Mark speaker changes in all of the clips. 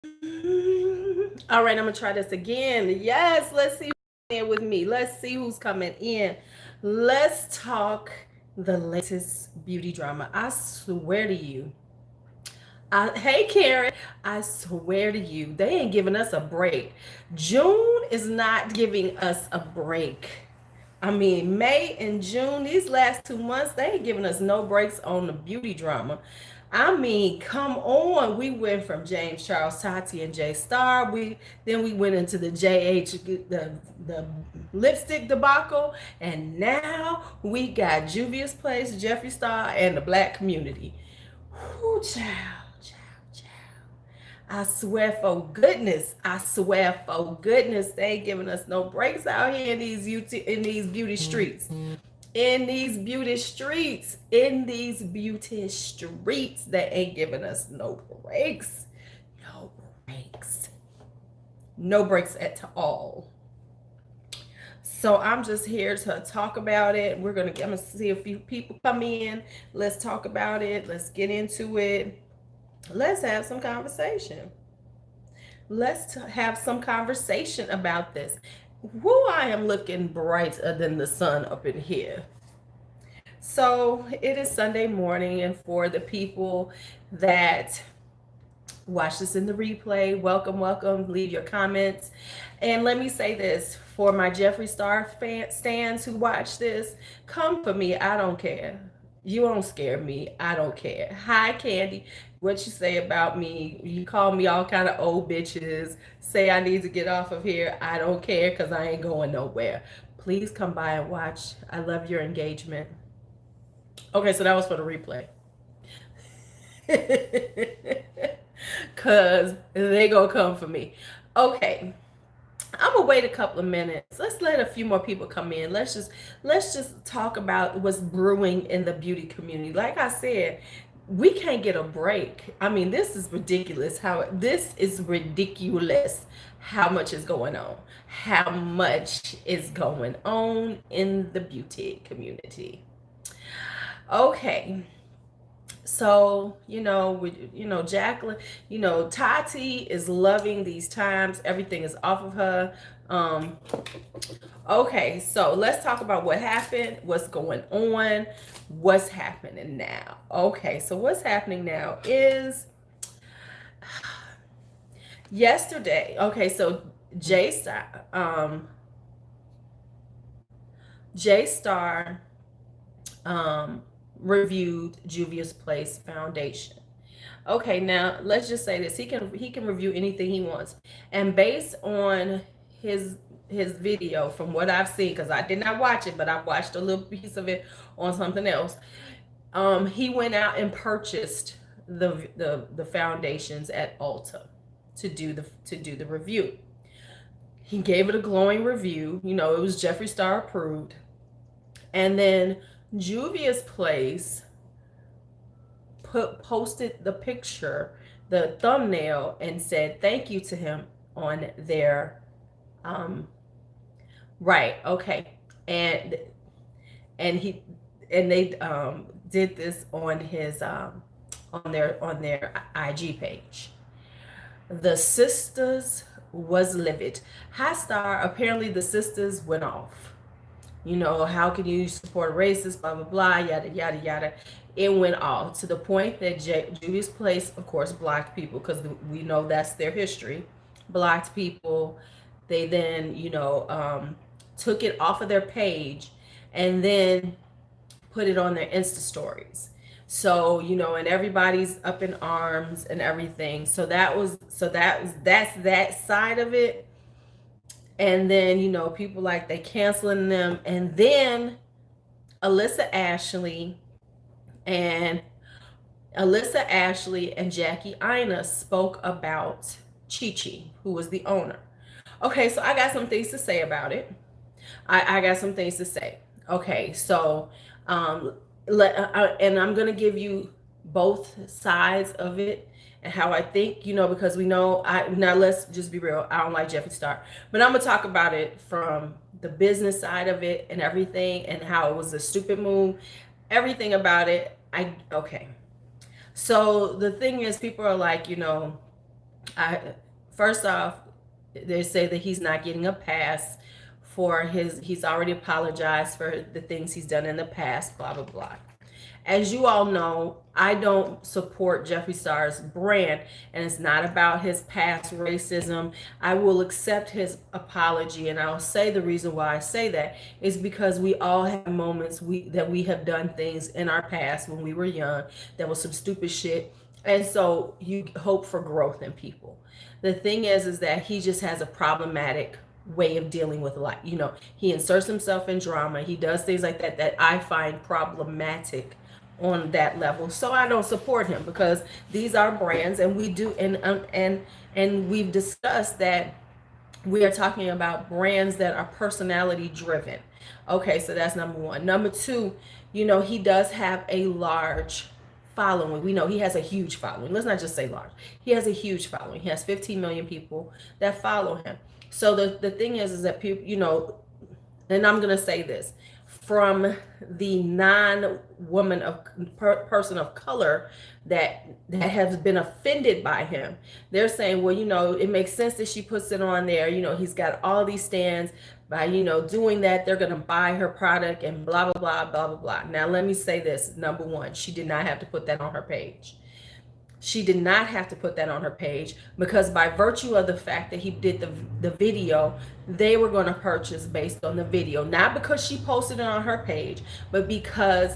Speaker 1: All right, I'm gonna try this again. Yes, let's see who's in with me. Let's see who's coming in. Let's talk the latest beauty drama. I swear to you. Hey Karen, I swear to you, they ain't giving us a break. June is not giving us a break. I mean, May and June, these last 2 months, they ain't giving us no breaks on the beauty drama. I mean, come on. We went from James Charles Tati and Jay Star. We went into the JH the lipstick debacle, and now we got Juvia's Place, Jeffree Star, and the black community. Whoo, child. I swear for goodness, they ain't giving us no breaks out here in these beauty streets. In these beauty streets, they ain't giving us no breaks. No breaks. No breaks at all. So I'm just here to talk about it. I'm gonna see a few people come in. Let's talk about it. Let's get into it. Let's have some conversation. Have some conversation about this. Who I am looking brighter than the sun up in here. So it is Sunday morning, and for the people that watch this in the replay, welcome. Leave your comments. And let me say this for my Jeffree Star stands who watch this, come for me. I don't care. You don't scare me. I don't care. Hi, Candy. What you say about me? You call me all kind of old bitches. Say I need to get off of here. I don't care because I ain't going nowhere. Please come by and watch. I love your engagement. Okay, so that was for the replay. Cause they gonna come for me. Okay. I'm gonna wait a couple of minutes. Let's let a few more people come in. Let's just talk about what's brewing in the beauty community. Like I said, we can't get a break. I mean, this is ridiculous how much is going on. How much is going on in the beauty community. Okay. So, Jacqueline, Tati is loving these times. Everything is off of her. Um, okay, so let's talk about what happened, what's going on, what's happening now. Okay, so what's happening now is yesterday. Okay, so J Star, J Star, um, reviewed Juvia's Place Foundation. Okay, now let's just say this. He can review anything he wants. And based on his his video, from what I've seen, because I did not watch it, but I watched a little piece of it on something else. He went out and purchased the foundations at Ulta to do the review. He gave it a glowing review. It was Jeffree Star approved. And then Juvia's Place posted the picture, the thumbnail, and said thank you to him on their right. Okay. And and he and they did this on his on their IG page. The sisters was livid. High Star, apparently the sisters went off. How can you support a racist, blah, blah, blah, yada, yada, yada. It went off to the point that Juvia's Place, of course, blocked people because we know that's their history. Blocked people. They then, took it off of their page and then put it on their Insta stories. So, and everybody's up in arms and everything. That's that side of it. And then, people like they canceling them. And then Alyssa Ashley and Jackie Ina spoke about Chi Chi, who was the owner. Okay, so I got some things to say about it. I got some things to say. Okay, so and I'm gonna give you both sides of it and how I think, because we know now let's just be real. I don't like Jeffree Star, but I'm gonna talk about it from the business side of it and everything, and how it was a stupid move, everything about it. Okay. So the thing is, people are like, I first off, they say that he's not getting a pass for he's already apologized for the things he's done in the past, blah blah blah. As you all know, I don't support Jeffree Star's brand, and it's not about his past racism. I will accept his apology, and I'll say the reason why I say that is because we all have moments that we have done things in our past when we were young that was some stupid shit, and so you hope for growth in people. The thing is that he just has a problematic way of dealing with life. He inserts himself in drama. He does things like that that I find problematic on that level. So I don't support him because these are brands, and we do and we've discussed that we are talking about brands that are personality driven. Okay, so that's number one. Number two, he does have a large following. We know he has a huge following. Let's not just say large. He has a huge following. He has 15 million people that follow him. So the thing is that people, and I'm going to say this from the non-woman of person of color that has been offended by him. They're saying, well, it makes sense that she puts it on there. He's got all these stands. By doing that, they're going to buy her product and blah blah blah blah blah blah. Now let me say this. Number one, she did not have to put that on her page. She did not have to put that on her page because by virtue of the fact that he did the video, they were going to purchase based on the video, not because she posted it on her page, but because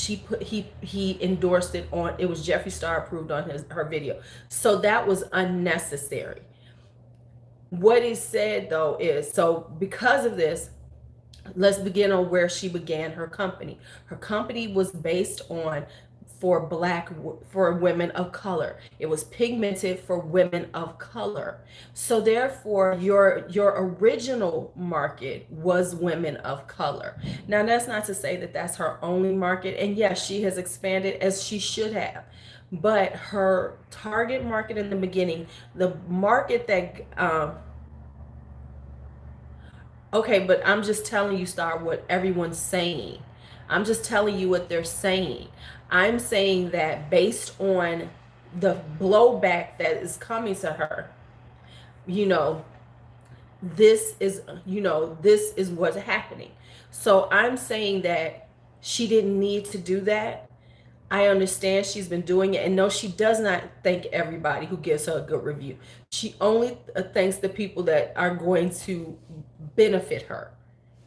Speaker 1: he endorsed it on, it was Jeffree Star approved on her video. So that was unnecessary. What he said though is, so because of this, let's begin on where she began her company. Her company was based on for women of color. It was pigmented for women of color. So therefore your original market was women of color. Now that's not to say that that's her only market, and yes, she has expanded as she should have, but her target market in the beginning, the market that okay, but I'm just telling you, Star, what everyone's saying. I'm just telling you what they're saying. I'm saying that based on the blowback that is coming to her, this is what's happening. So I'm saying that she didn't need to do that. I understand she's been doing it, and no, she does not thank everybody who gives her a good review. She only thanks the people that are going to benefit her.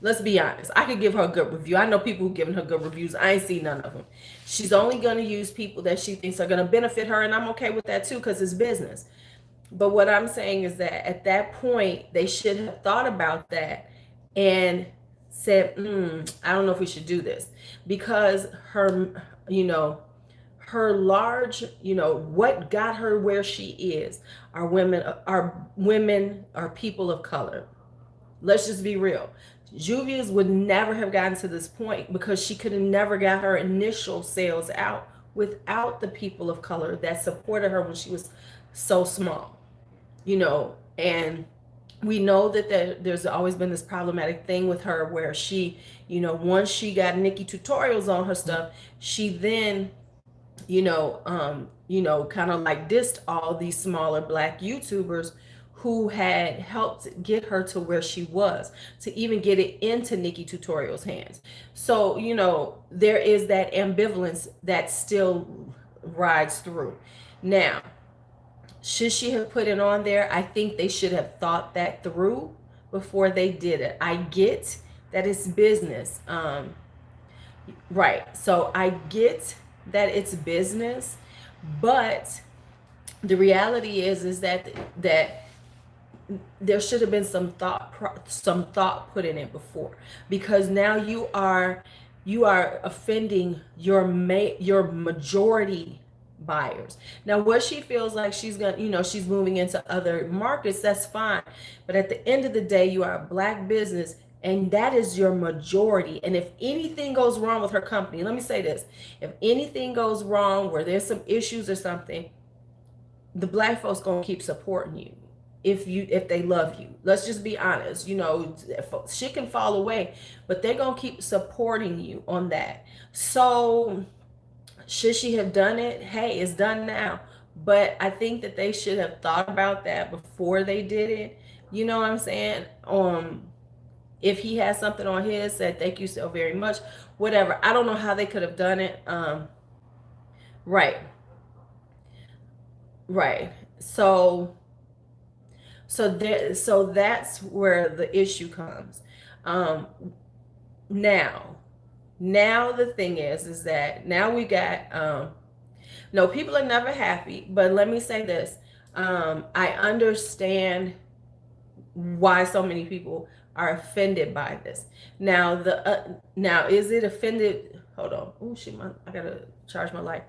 Speaker 1: Let's be honest. I could give her a good review. I know people who giving her good reviews. I ain't seen none of them. She's only going to use people that she thinks are going to benefit her, and I'm okay with that too because it's business. But what I'm saying is that at that point, they should have thought about that and said, I don't know if we should do this because her, her large, what got her where she is are women, are people of color. Let's just be real. Juvia's would never have gotten to this point because she could have never got her initial sales out without the people of color that supported her when she was so small, and we know that there's always been this problematic thing with her where she, once she got Nikki tutorials on her stuff, she then, kind of like dissed all these smaller Black YouTubers who had helped get her to where she was, to even get it into Nikki Tutorial's hands. So, there is that ambivalence that still rides through. Now, should she have put it on there? I think they should have thought that through before they did it. I get that it's business. Right. So I get that it's business, but the reality is that there should have been some thought put in it before, because now you are offending your majority buyers. Now what she feels like she's gonna, she's moving into other markets, that's fine, but at the end of the day, you are a Black business and that is your majority. And if anything goes wrong with her company, let me say this, if anything goes wrong where there's some issues or something, the Black folks gonna keep supporting you if they love you. Let's just be honest. Shit can fall away, but they're gonna keep supporting you on that. So should she have done it? Hey, it's done now. but I think that they should have thought about that before they did it. You know what I'm saying? If he has something on his, said thank you so very much, whatever. I don't know how they could have done it. Right, right. So that's where the issue comes. Um, now, now the thing is that now we got no, people are never happy, but let me say this. I understand why so many people are offended by this. Now is it offended? Hold on. Oh shit, I gotta charge my light.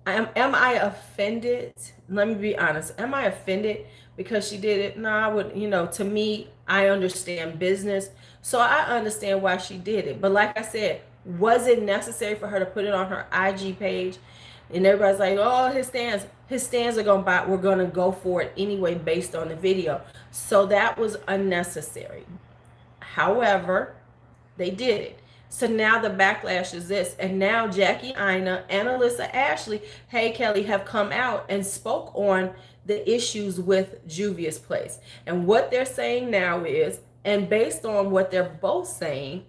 Speaker 1: Am I offended? Let me be honest. Am I offended because she did it? No, I would, to me, I understand business. So I understand why she did it. But like I said, was it necessary for her to put it on her IG page? And everybody's like, oh, his stands are we're gonna go for it anyway based on the video. So that was unnecessary. However, they did it. So now the backlash is this. And now Jackie Ina and Alyssa Ashley, hey Kelly, have come out and spoke on the issues with Juvia's place. And what they're saying now is, and based on what they're both saying,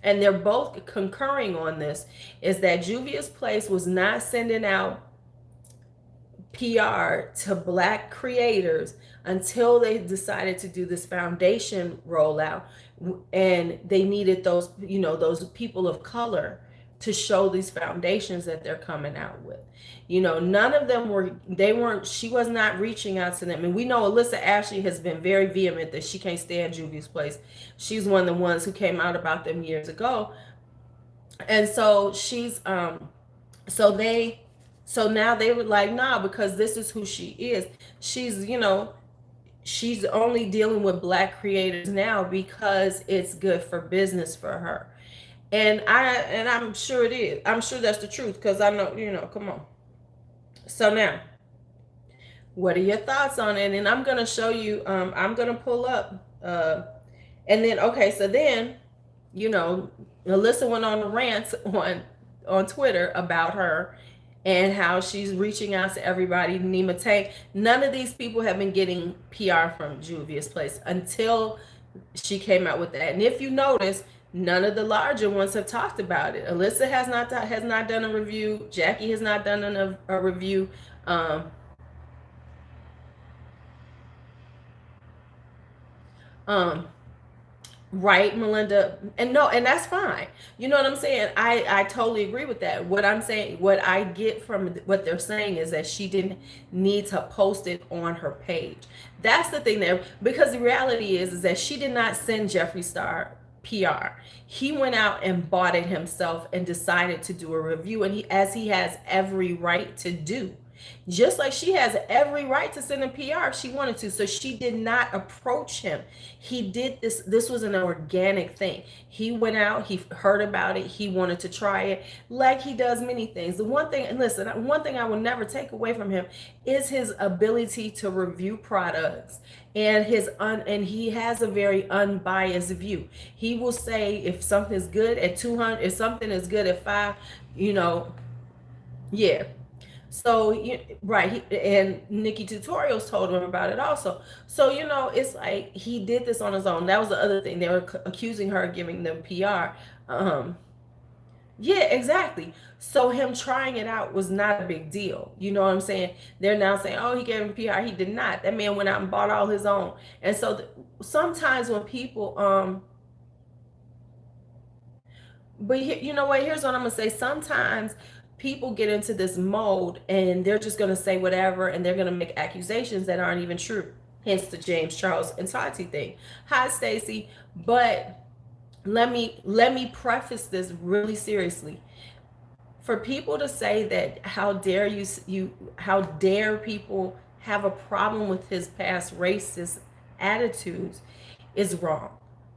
Speaker 1: and they're both concurring on this, is that Juvia's place was not sending out PR to Black creators until they decided to do this foundation rollout, and they needed those people of color to show these foundations that they're coming out with. None of them she was not reaching out to them. And we know Alyssa Ashley has been very vehement that she can't stand Juvia's place. She's one of the ones who came out about them years ago. And so so now they were like, nah, because this is who she is. She's only dealing with Black creators now because it's good for business for her. And I'm sure it is. I'm sure that's the truth, because I know, come on. So now, what are your thoughts on it? And I'm going to show you, I'm going to pull up, and then, okay, so then, Alyssa went on a rant on Twitter about her and how she's reaching out to everybody. Nima Tank, none of these people have been getting PR from Juvia's place until she came out with that. And if you notice, none of the larger ones have talked about it. Alyssa has not done a review. Jackie has not done a review. Right, Melinda. And no, and that's fine. You know what I'm saying? I totally agree with that. What I'm saying, what I get from what they're saying is that she didn't need to post it on her page. That's the thing there, because the reality is that she did not send Jeffree Star PR. He went out and bought it himself and decided to do a review, and he has every right to do. Just like she has every right to send a PR if she wanted to. So she did not approach him. He did this. This was an organic thing. He went out, he heard about it, he wanted to try it, like he does many things. The one thing, and listen, one thing I will never take away from him is his ability to review products, and he has a very unbiased view. He will say if something is good at 200, if something is good at 5, yeah. So, right, and Nikki Tutorials told him about it also. So, it's like he did this on his own. That was the other thing. They were accusing her of giving them PR. Yeah, exactly. So him trying it out was not a big deal. You know what I'm saying? They're now saying, oh, he gave him PR. He did not. That man went out and bought all his own. And so sometimes when people, but you know what? Here's what I'm going to say. Sometimes people get into this mode and they're just going to say whatever, and they're going to make accusations that aren't even true. Hence the James Charles and Tati thing. Hi, Stacy. But let me preface this really seriously. For people to say that how dare people have a problem with his past racist attitudes is wrong.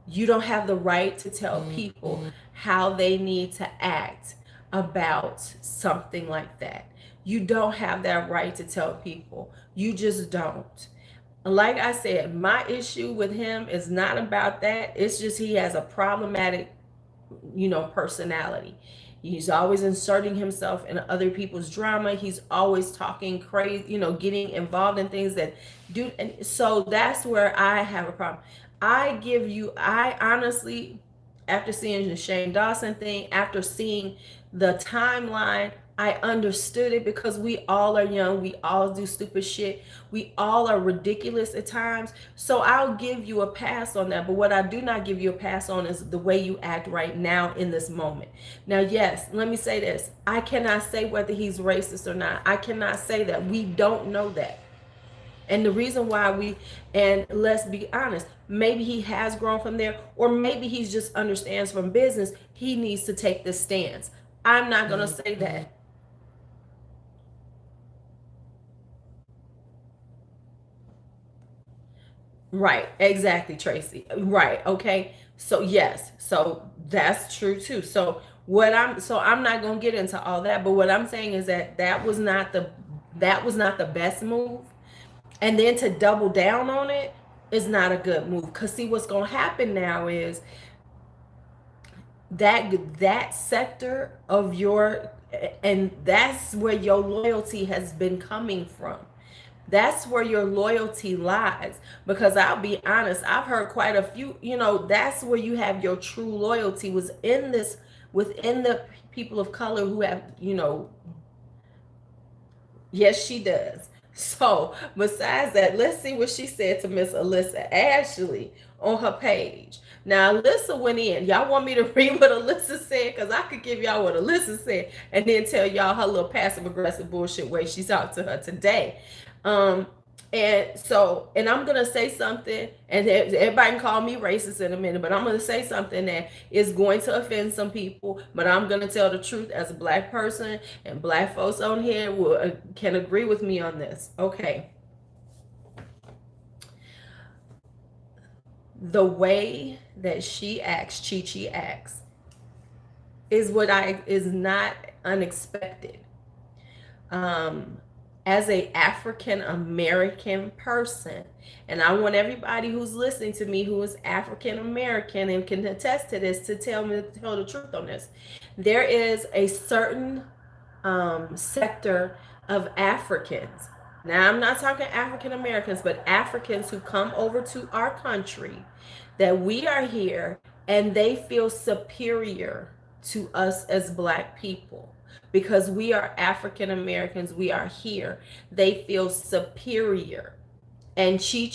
Speaker 1: You don't have the right to tell people how they need to act about something like that. You don't have that right to tell people. You just don't. Like I said, my issue with him is not about that. It's just he has a problematic, personality. He's always inserting himself in other people's drama. He's always talking crazy, getting involved in things that do. And so that's where I have a problem. I honestly, after seeing the Shane Dawson thing, after seeing the timeline, I understood it because we all are young. We all do stupid shit. We all are ridiculous at times. So I'll give you a pass on that. But what I do not give you a pass on is the way you act right now in this moment. Now, yes, let me say this. I cannot say whether he's racist or not. I cannot say that. We don't know that. And the reason why and let's be honest, maybe he has grown from there, or maybe he just understands from business, he needs to take this stance. I'm not going to say that. Right, exactly, Tracy. Right, okay. So yes, so that's true too. So I'm not going to get into all that, but what I'm saying is that that was not the best move. And then to double down on it is not a good move. Because see, what's going to happen now is that sector of and that's where your loyalty has been coming from. That's where your loyalty lies. Because I'll be honest, I've heard quite a few, that's where you have your true loyalty was within the people of color who have, yes, she does. So besides that, let's see what she said to Miss Alyssa Ashley on her page. Now, Alyssa went in. Y'all want me to read what Alyssa said? Because I could give y'all what Alyssa said and then tell y'all her little passive-aggressive bullshit way she talked to her today. And I'm going to say something, and everybody can call me racist in a minute, but I'm going to say something that is going to offend some people, but I'm going to tell the truth as a black person, and black folks on here can agree with me on this. Okay. The way that she acts, Chi acts, is not unexpected. As a African American person, and I want everybody who's listening to me who is African American and can attest to this to tell the truth on this. There is a certain sector of Africans. Now, I'm not talking African Americans, but Africans who come over to our country, that we are here and they feel superior to us as black people. Because we are African Americans, we are here. They feel superior. And Chi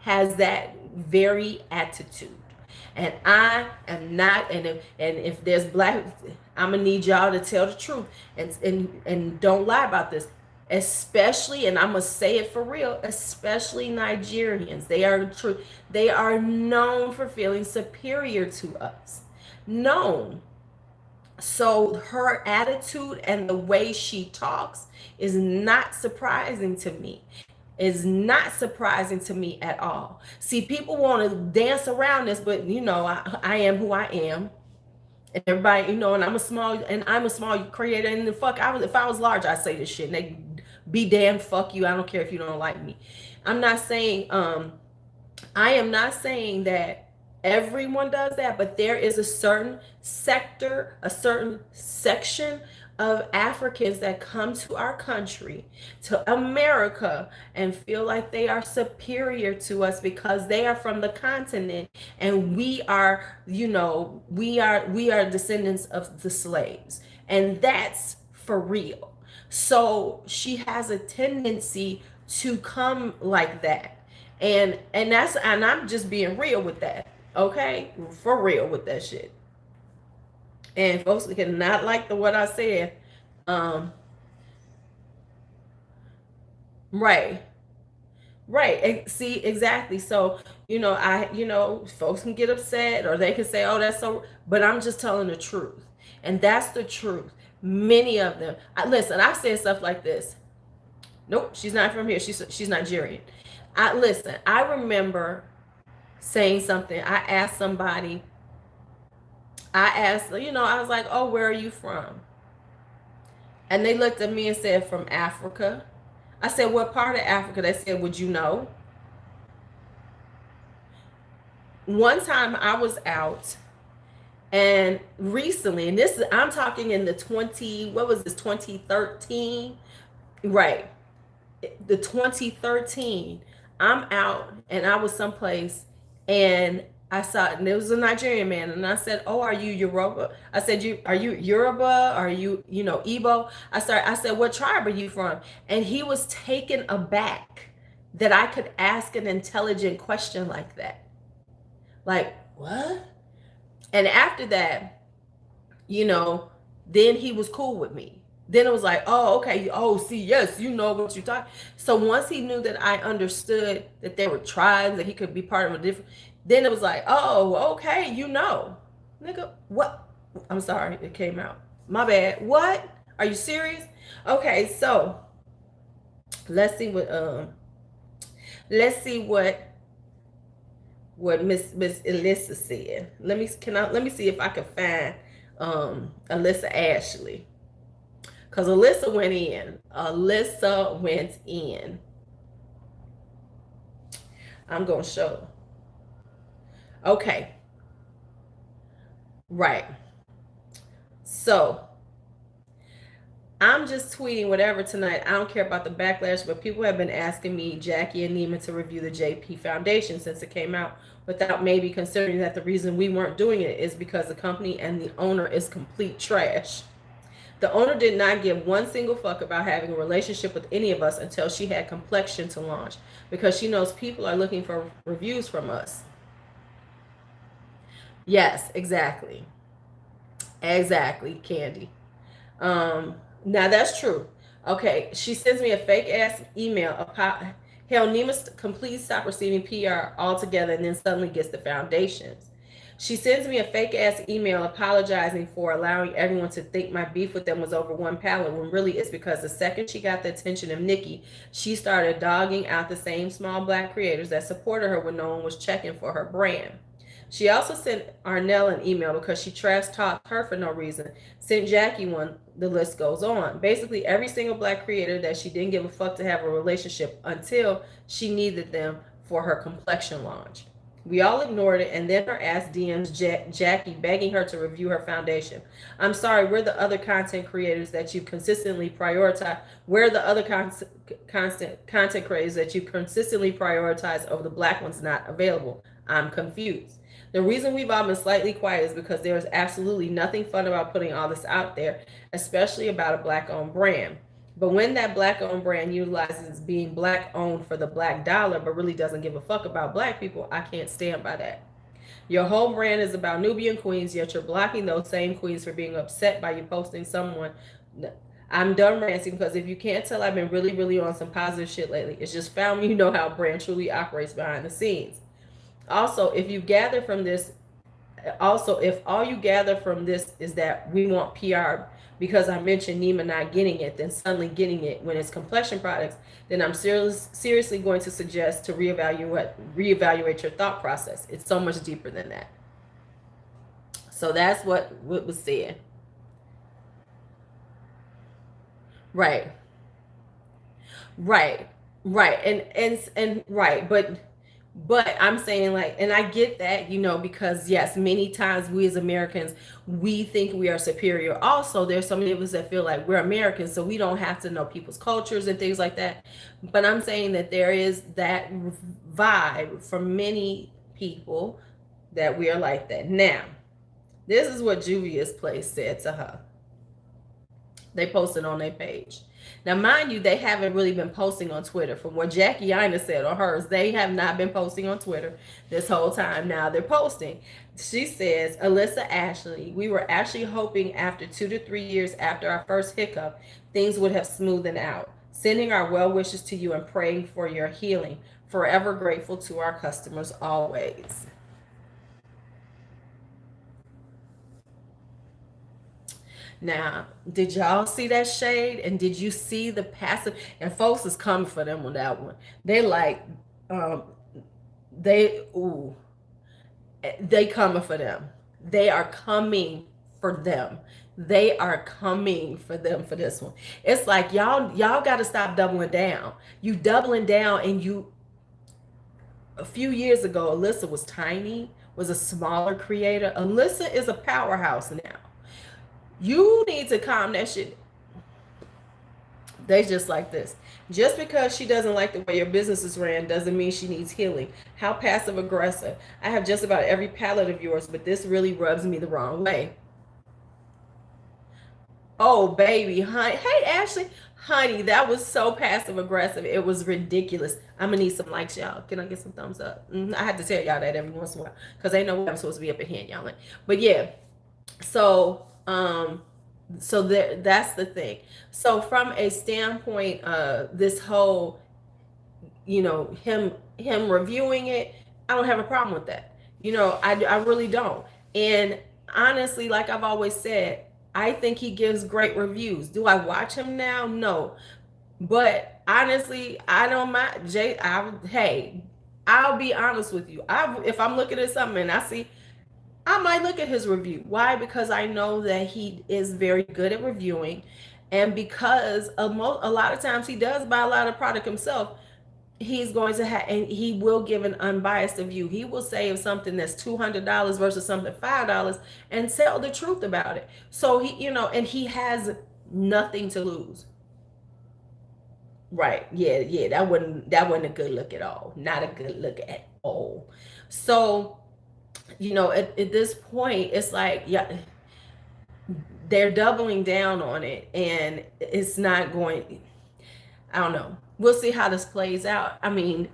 Speaker 1: has that very attitude. And I am not, and if there's black, I'm gonna need y'all to tell the truth and don't lie about this. Especially, and I'm gonna say it for real, especially Nigerians. They are known for feeling superior to us. Known. So her attitude and the way she talks is not surprising to me. Is not surprising to me at all. See, people want to dance around this, but I am who I am. And everybody, and I'm a small creator. And if I was large, I'd say this shit. And they be damned, fuck you. I don't care if you don't like me. I'm not saying, I am not saying that everyone does that, but there is a certain sector, a certain section of Africans that come to our country, to America, and feel like they are superior to us because they are from the continent, and we are descendants of the slaves, and that's for real. So she has a tendency to come like that, and I'm just being real with that. Okay, for real with that shit. And folks cannot like what I said. Right. See, exactly. So, folks can get upset or they can say, oh, that's so, but I'm just telling the truth. And that's the truth. Many of them, listen, I said stuff like this. Nope, she's not from here. She's Nigerian. I remember saying something. I asked somebody, I was like, oh, where are you from? And they looked at me and said, from Africa. I said, what part of Africa? They said, would you know? One time I was out And recently, and this is, I'm talking in the 20, what was this, 2013? Right. The 2013, I'm out and I was someplace and I saw, and there was a Nigerian man, and I said, "Oh, are you Yoruba?" I said, are you Yoruba? Are you, Igbo?" I said, "What tribe are you from?" And he was taken aback that I could ask an intelligent question like that. Like, what? And after that, then he was cool with me. Then it was like, oh, okay. Oh, see, yes, you know what you're talking. So once he knew that I understood that there were tribes, that he could be part of a different, then it was like, oh, okay, Nigga, what? I'm sorry, it came out. My bad. What? Are you serious? Okay, so let's see what Miss Alyssa said. Let me see if I can find Alyssa Ashley. Because Alyssa went in. I'm going to show. Okay. Right. So, I'm just tweeting whatever tonight. I don't care about the backlash, but people have been asking me, Jackie and Neiman, to review the JP Foundation since it came out, without maybe considering that the reason we weren't doing it is because the company and the owner is complete trash. The owner did not give one single fuck about having a relationship with any of us until she had Complexion to launch, because she knows people are looking for reviews from us. Yes, exactly. Exactly, Candy. Now that's true. Okay, she sends me a fake ass email about hell, Nima completely stopped receiving PR altogether and then suddenly gets the foundations. She sends me a fake ass email apologizing for allowing everyone to think my beef with them was over one palette, when really it's because the second she got the attention of Nikki, she started dogging out the same small black creators that supported her when no one was checking for her brand. She also sent Arnell an email because she trash talked her for no reason. Sent Jackie one. The list goes on. Basically, every single black creator that she didn't give a fuck to have a relationship until she needed them for her Complexion launch. We all ignored it, and then her ass DMs Jackie begging her to review her foundation. I'm sorry, we're the other content creators that you consistently prioritize. We're the other constant content creators that you consistently prioritize over the black ones not available. I'm confused. The reason we've all been slightly quiet is because there is absolutely nothing fun about putting all this out there, especially about a black-owned brand. But when that black-owned brand utilizes being black-owned for the black dollar, but really doesn't give a fuck about black people, I can't stand by that. Your whole brand is about Nubian queens, yet you're blocking those same queens for being upset by you posting someone. I'm done ranting, because if you can't tell, I've been really, really on some positive shit lately. It's just found me, you know how a brand truly operates behind the scenes. Also, if all you gather from this is that we want PR because I mentioned Nima not getting it, then suddenly getting it when it's complexion products, then I'm seriously going to suggest to reevaluate your thought process. It's so much deeper than that. So that's what was said. Right. Right. Right. And right, but I'm saying, like, and I get that, because yes, many times we as Americans, we think we are superior. Also, there's so many of us that feel like we're Americans, so we don't have to know people's cultures and things like that. But I'm saying that there is that vibe from many people that we are like that. Now, this is what Juvia's place said to her. They posted on their page. Now, mind you, they haven't really been posting on Twitter. From what Jackie Ina said on hers, they have not been posting on Twitter this whole time. Now they're posting. She says, Alyssa Ashley, we were actually hoping after 2 to 3 years after our first hiccup, things would have smoothened out. Sending our well wishes to you and praying for your healing. Forever grateful to our customers always. Now, did y'all see that shade? And did you see the passive? And folks is coming for them on that one. They like, they coming for them. They are coming for them. They are coming for them for this one. It's like y'all got to stop doubling down. You doubling down, and a few years ago, Alyssa was tiny was a smaller creator. Alyssa is a powerhouse now. You need to calm that shit. They just like this. Just because she doesn't like the way your business is ran doesn't mean she needs healing. How passive aggressive. I have just about every palette of yours, but this really rubs me the wrong way. Oh, baby, honey. Hey, Ashley. Honey, that was so passive aggressive. It was ridiculous. I'm going to need some likes, y'all. Can I get some thumbs up? I have to tell y'all that every once in a while because they know I'm supposed to be up in here, y'all. But yeah, so that's the thing. So from a standpoint of this whole, him reviewing it, I don't have a problem with that. I really don't. And honestly, like I've always said, I think he gives great reviews. Do I watch him now? No. But honestly, I don't mind. Hey, I'll be honest with you. If I'm looking at something and I might look at his review. Why? Because I know that he is very good at reviewing, and because a lot of times he does buy a lot of product himself. He's going to have, and he will give an unbiased review. He will say if something that's $200 versus something $5 and tell the truth about it. So and he has nothing to lose. Right. Yeah. That wasn't a good look at all. Not a good look at all. So, at this point, it's like, yeah, they're doubling down on it, and it's not going, I don't know. We'll see how this plays out. I mean,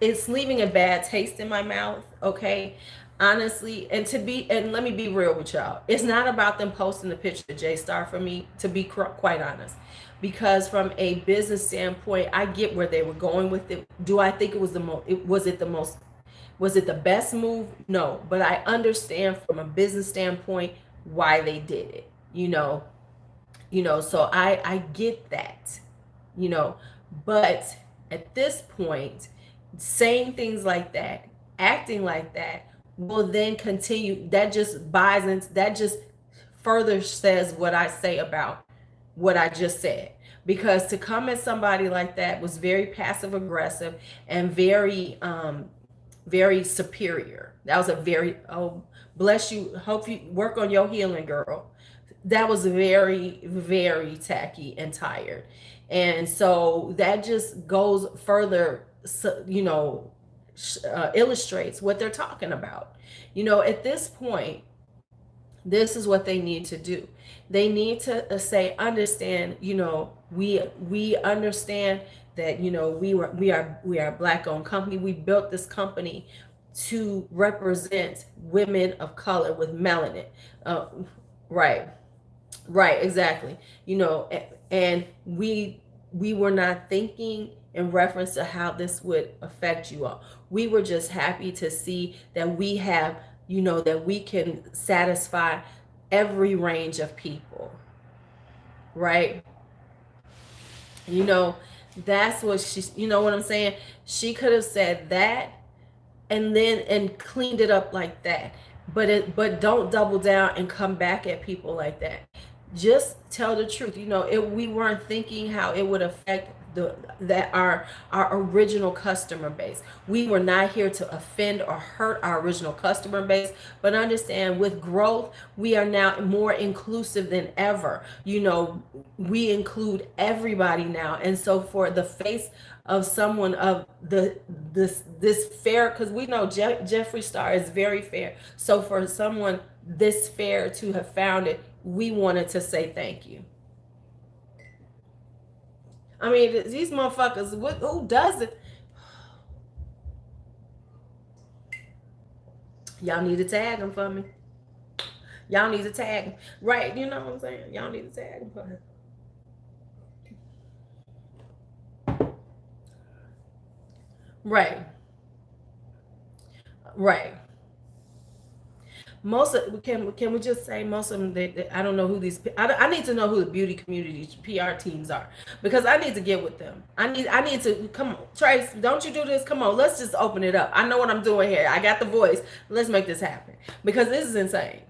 Speaker 1: it's leaving a bad taste in my mouth, okay? Honestly, and let me be real with y'all. It's not about them posting the picture of J-Star for me, to be quite honest. Because from a business standpoint, I get where they were going with it. Do I think it was was it the best move? No, but I understand from a business standpoint why they did it. So I get that. But at this point, saying things like that, acting like that, will then continue. That just further says what I say about what I just said. Because to come at somebody like that was very passive aggressive and very very superior. That was a very, oh, bless you. Hope you work on your healing, girl. That was very, very tacky and tired. And so that just goes further, illustrates what they're talking about. At this point, this is what they need to do. They need to understand, we understand that, we are a Black owned company. We built this company to represent women of color with melanin. Right, exactly. And we were not thinking in reference to how this would affect you all. We were just happy to see that we have, that we can satisfy every range of people, right? That's what what I'm saying? She could have said that and cleaned it up like that. But don't double down and come back at people like that. Just tell the truth. We weren't thinking how it would affect our original customer base. We were not here to offend or hurt our original customer base, but understand, with growth, we are now more inclusive than ever. We include everybody now. And so for the face of someone of this fair, because we know Jeffree Star is very fair. So for someone this fair to have found it, we wanted to say thank you. I mean, these motherfuckers, who does it? Y'all need to tag them for me. Y'all need to tag them. Right, you know what I'm saying? Y'all need to tag them for me. Right. Can we just say most of them? I don't know who these. I need to know who the beauty community PR teams are, because I need to get with them. I need to come on, Trace. Don't you do this? Come on, let's just open it up. I know what I'm doing here. I got the voice. Let's make this happen, because this is insane.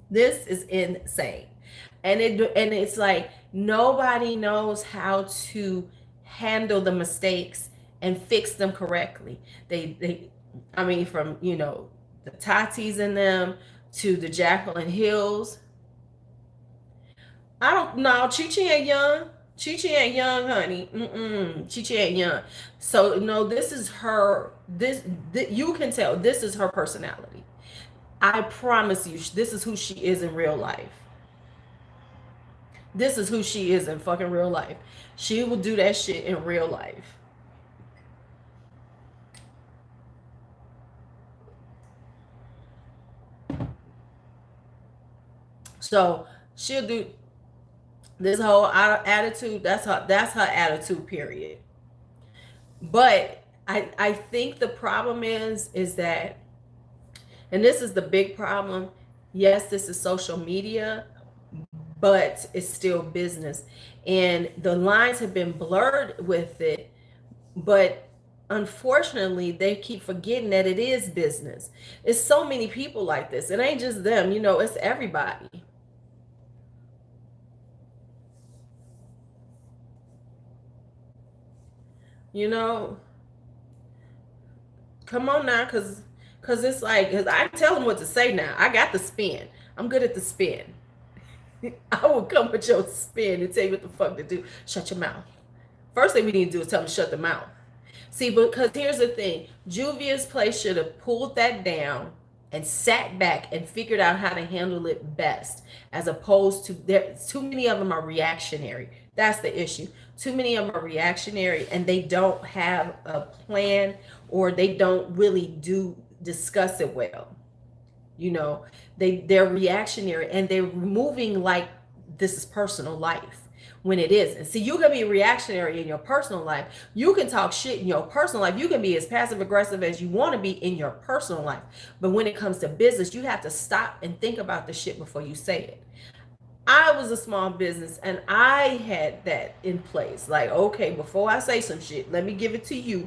Speaker 1: This is insane, and it's like nobody knows how to handle the mistakes and fix them correctly. I mean, from, the Tatis in them to the Jacqueline Hills. I don't know. Chi ain't young. Chi ain't young, honey. Chi ain't young. So no, this is her. You can tell this is her personality. I promise you, this is who she is in real life. This is who she is in fucking real life. She will do that shit in real life. So she'll do this whole attitude. That's her attitude. Period. But I think the problem is that, and this is the big problem. Yes, this is social media, but it's still business, and the lines have been blurred with it. But unfortunately, they keep forgetting that it is business. It's so many people like this. It ain't just them, it's everybody. You know, come on now, cause it's like, cause I tell them what to say now. I got the spin. I'm good at the spin. I will come with your spin and tell you what the fuck to do. Shut your mouth. First thing we need to do is tell them to shut the mouth. See, because here's the thing. Juvia's place should have pulled that down and sat back and figured out how to handle it best, as opposed to, there too many of them are reactionary. That's the issue. Too many of them are reactionary, and they don't have a plan, or they don't really do discuss it well. You know, they're reactionary, and they're moving like this is personal life when it isn't. See, you can be reactionary in your personal life. You can talk shit in your personal life. You can be as passive aggressive as you want to be in your personal life. But when it comes to business, you have to stop and think about the shit before you say it. I was a small business, and I had that in place. Like, okay, before I say some shit, let me give it to you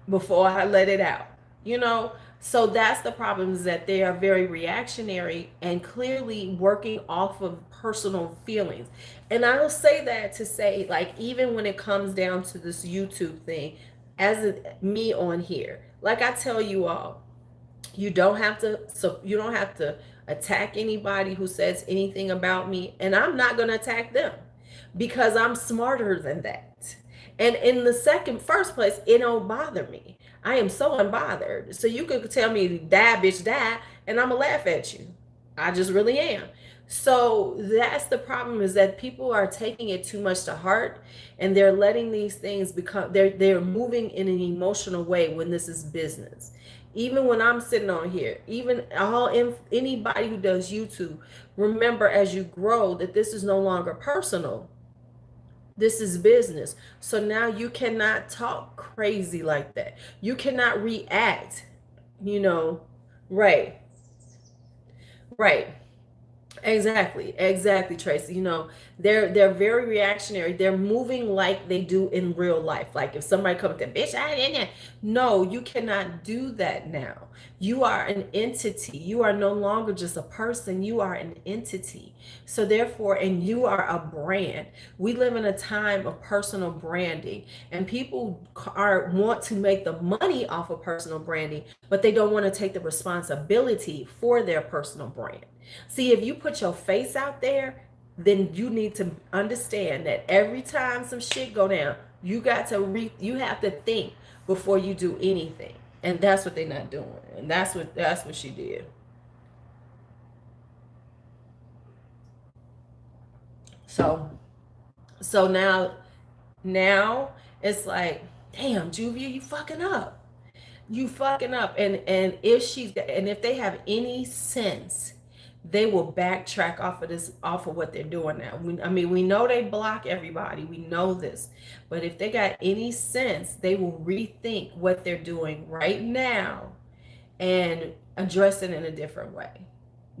Speaker 1: before I let it out. You know, so that's the problem, is that they are very reactionary and clearly working off of personal feelings. And I'll say that to say, like, even when it comes down to this YouTube thing, me on here, like I tell you all, you don't have to attack anybody who says anything about me, and I'm not going to attack them because I'm smarter than that. And in the first place, it don't bother me. I am so unbothered. So you could tell me, die, bitch, die, and I'm gonna laugh at you. I just really am. So that's the problem, is that people are taking it too much to heart, and they're letting these things become, they're moving in an emotional way when this is business. Even when I'm sitting on here, even anybody who does YouTube, remember, as you grow, that this is no longer personal. This is business. So now you cannot talk crazy like that. You cannot react, you know. Right. Right. Exactly, Tracy. They're very reactionary. They're moving like they do in real life. Like if somebody comes to, bitch, I didn't. No, you cannot do that now. You are an entity. You are no longer just a person. You are an entity. So therefore, and you are a brand. We live in a time of personal branding, and people want to make the money off of personal branding, but they don't want to take the responsibility for their personal brand. See, if you put your face out there, then you need to understand that every time some shit go down, you have to think before you do anything. And that's what they're not doing. And that's what she did. So now it's like, damn, Juvia, you fucking up. You fucking up. And if they have any sense, they will backtrack off of what they're doing now. We know they block everybody. We know this. But if they got any sense, they will rethink what they're doing right now and address it in a different way.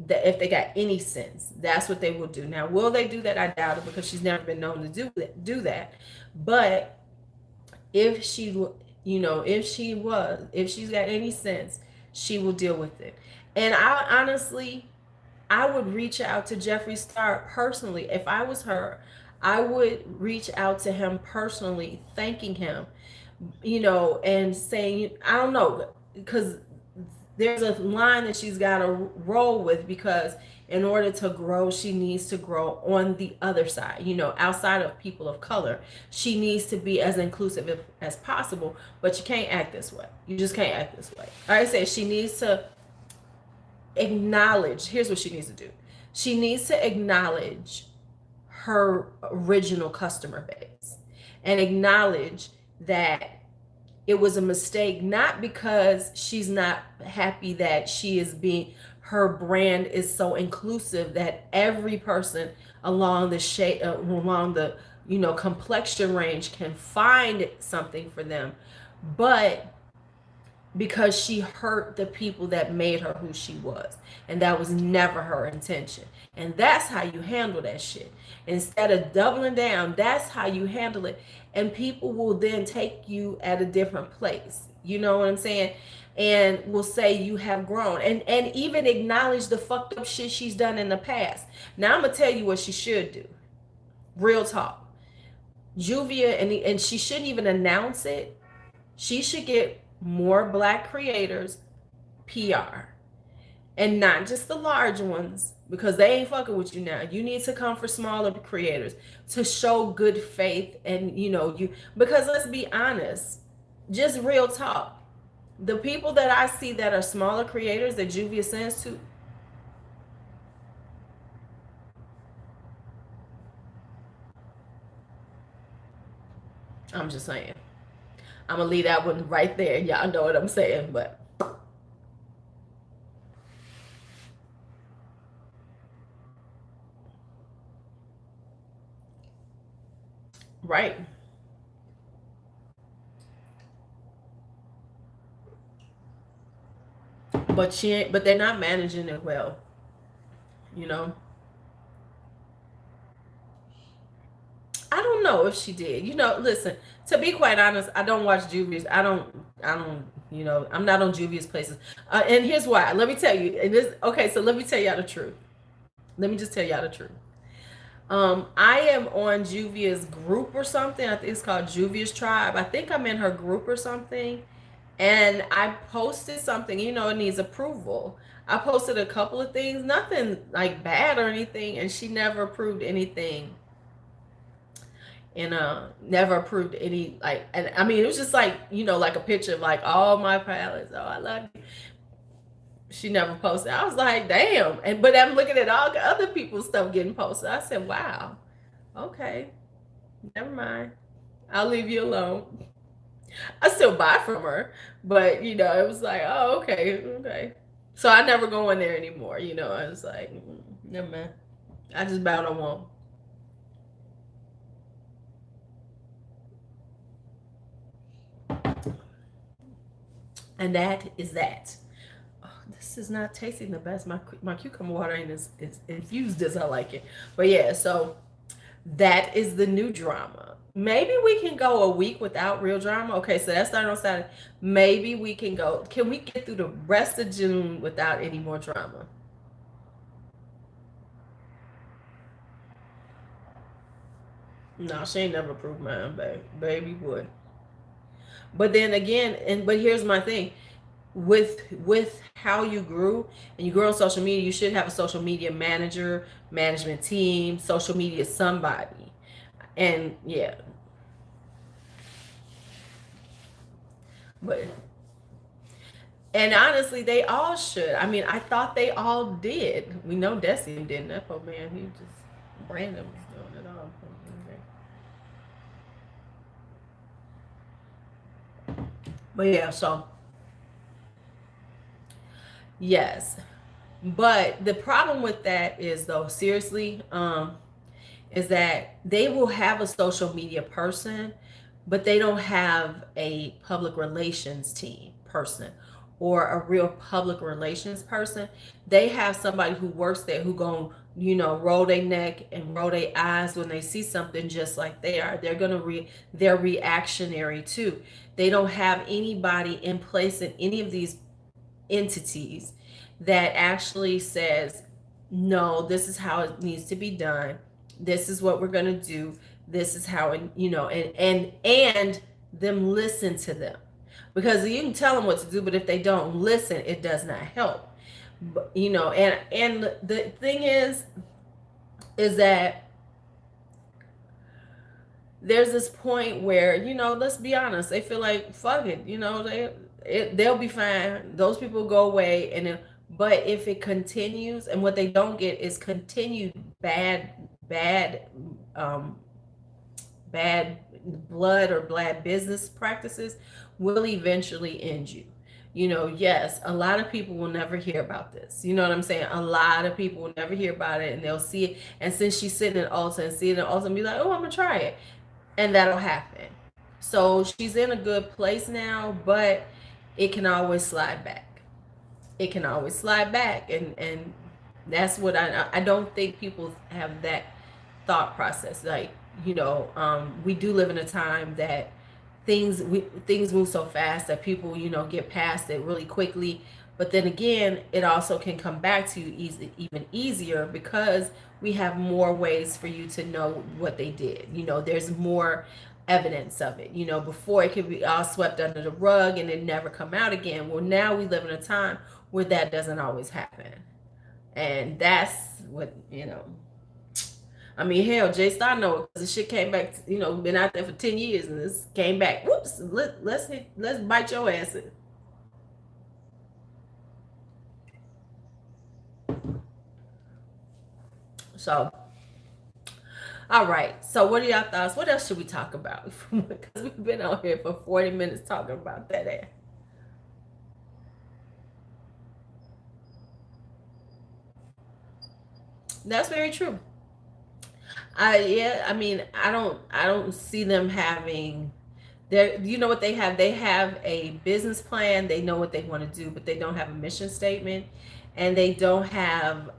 Speaker 1: That if they got any sense, that's what they will do. Now, will they do that? I doubt it, because she's never been known to do that. But if if she's got any sense, she will deal with it. And I would reach out to Jeffree Star personally. If I was her, I would reach out to him personally, thanking him and saying, I don't know, because there's a line that she's got to roll with, because in order to grow, she needs to grow on the other side, outside of people of color. She needs to be as inclusive as possible, but you can't act this way. You just can't act this way. Like I said, she needs to acknowledge, here's what she needs to do. She needs to acknowledge her original customer base and acknowledge that it was a mistake, not because she's not happy that she is being, her brand is so inclusive that every person along the shade, along the complexion range can find something for them, but because she hurt the people that made her who she was, and that was never her intention. And that's how you handle that shit. Instead of doubling down, that's how you handle it, and people will then take you at a different place, you know what I'm saying, and will say you have grown, and even acknowledge the fucked up shit she's done in the past. Now I'm gonna tell you what she should do. Real talk. Juvia, and she shouldn't even announce it. She should get more Black creators PR, and not just the large ones, because they ain't fucking with you now. You need to come for smaller creators to show good faith, and because let's be honest, just real talk, the people that I see that are smaller creators that Juvia sends to, I'm just saying, I'm gonna leave that one right there. Y'all know what I'm saying, but right. But she ain't, but they're not managing it well, you know. I don't know if she did. Listen, to be quite honest, I don't watch Juvia's. I don't, I'm not on Juvia's places. And here's why. Let me tell you. Okay, so let me tell y'all the truth. Let me just tell y'all the truth. I am on Juvia's group or something. I think it's called Juvia's Tribe. I think I'm in her group or something. And I posted something, it needs approval. I posted a couple of things, nothing like bad or anything, and she never approved anything. And never approved any, like, and I mean, it was just like, like a picture of like all my palettes. Oh, I love you. She never posted. I was like, damn. But I'm looking at all the other people's stuff getting posted. I said, wow, okay, never mind. I'll leave you alone. I still buy from her, but it was like, oh, okay. So I never go in there anymore. I was like, never mind. I just bow no one. And that is that. Oh, this is not tasting the best. My cucumber water ain't as infused as I like it. But yeah, so that is the new drama. Maybe we can go a week without real drama. Okay, so that's starting on Saturday. Maybe we can go. Can we get through the rest of June without any more drama? No, she ain't never proved mine, babe. Baby would. But then again, but here's my thing. With how you grew, and you grew on social media, you should have a social media manager, management team, social media somebody. And yeah. But and honestly, they all should. I mean, I thought they all did. We know Desi didn't. That poor man, he just random was doing it all. But yeah, so yes. But the problem with that is, though, seriously, is that they will have a social media person, but they don't have a public relations team person or a real public relations person. They have somebody who works there who gon' roll their neck and roll their eyes when they see something just like they are. They're gonna they're reactionary too. They don't have anybody in place in any of these entities that actually says, no, this is how it needs to be done. This is what we're going to do. This is how it, and them listen to them, because you can tell them what to do, but if they don't listen, it does not help. But, and the thing is that there's this point where, let's be honest, they feel like fuck it, they'll be fine. Those people go away, and then, but if it continues, and what they don't get is continued bad, um, bad blood or bad business practices will eventually end you. Yes, a lot of people will never hear about this. You know what I'm saying? A lot of people will never hear about it, and they'll see it. And since she's sitting in Ulta and see it in Ulta and be like, oh, I'm gonna try it, and that'll happen. So she's in a good place now, but it can always slide back. It can always slide back, and that's what I don't think people have that thought process. Like, we do live in a time that things move so fast that people, get past it really quickly. But then again, it also can come back to you even easier, because we have more ways for you to know what they did. There's more evidence of it. Before, it could be all swept under the rug and it never come out again. Well, now we live in a time where that doesn't always happen. And that's what, I mean, hell, Jay Star know it, because the shit came back, been out there for 10 years and this came back. Whoops, let's bite your ass in. So, all right. So, what are y'all thoughts? What else should we talk about? Because we've been on here for 40 minutes talking about that ass. That's very true. I mean, I don't see them having their, what they have? They have a business plan, they know what they want to do, but they don't have a mission statement, and they don't have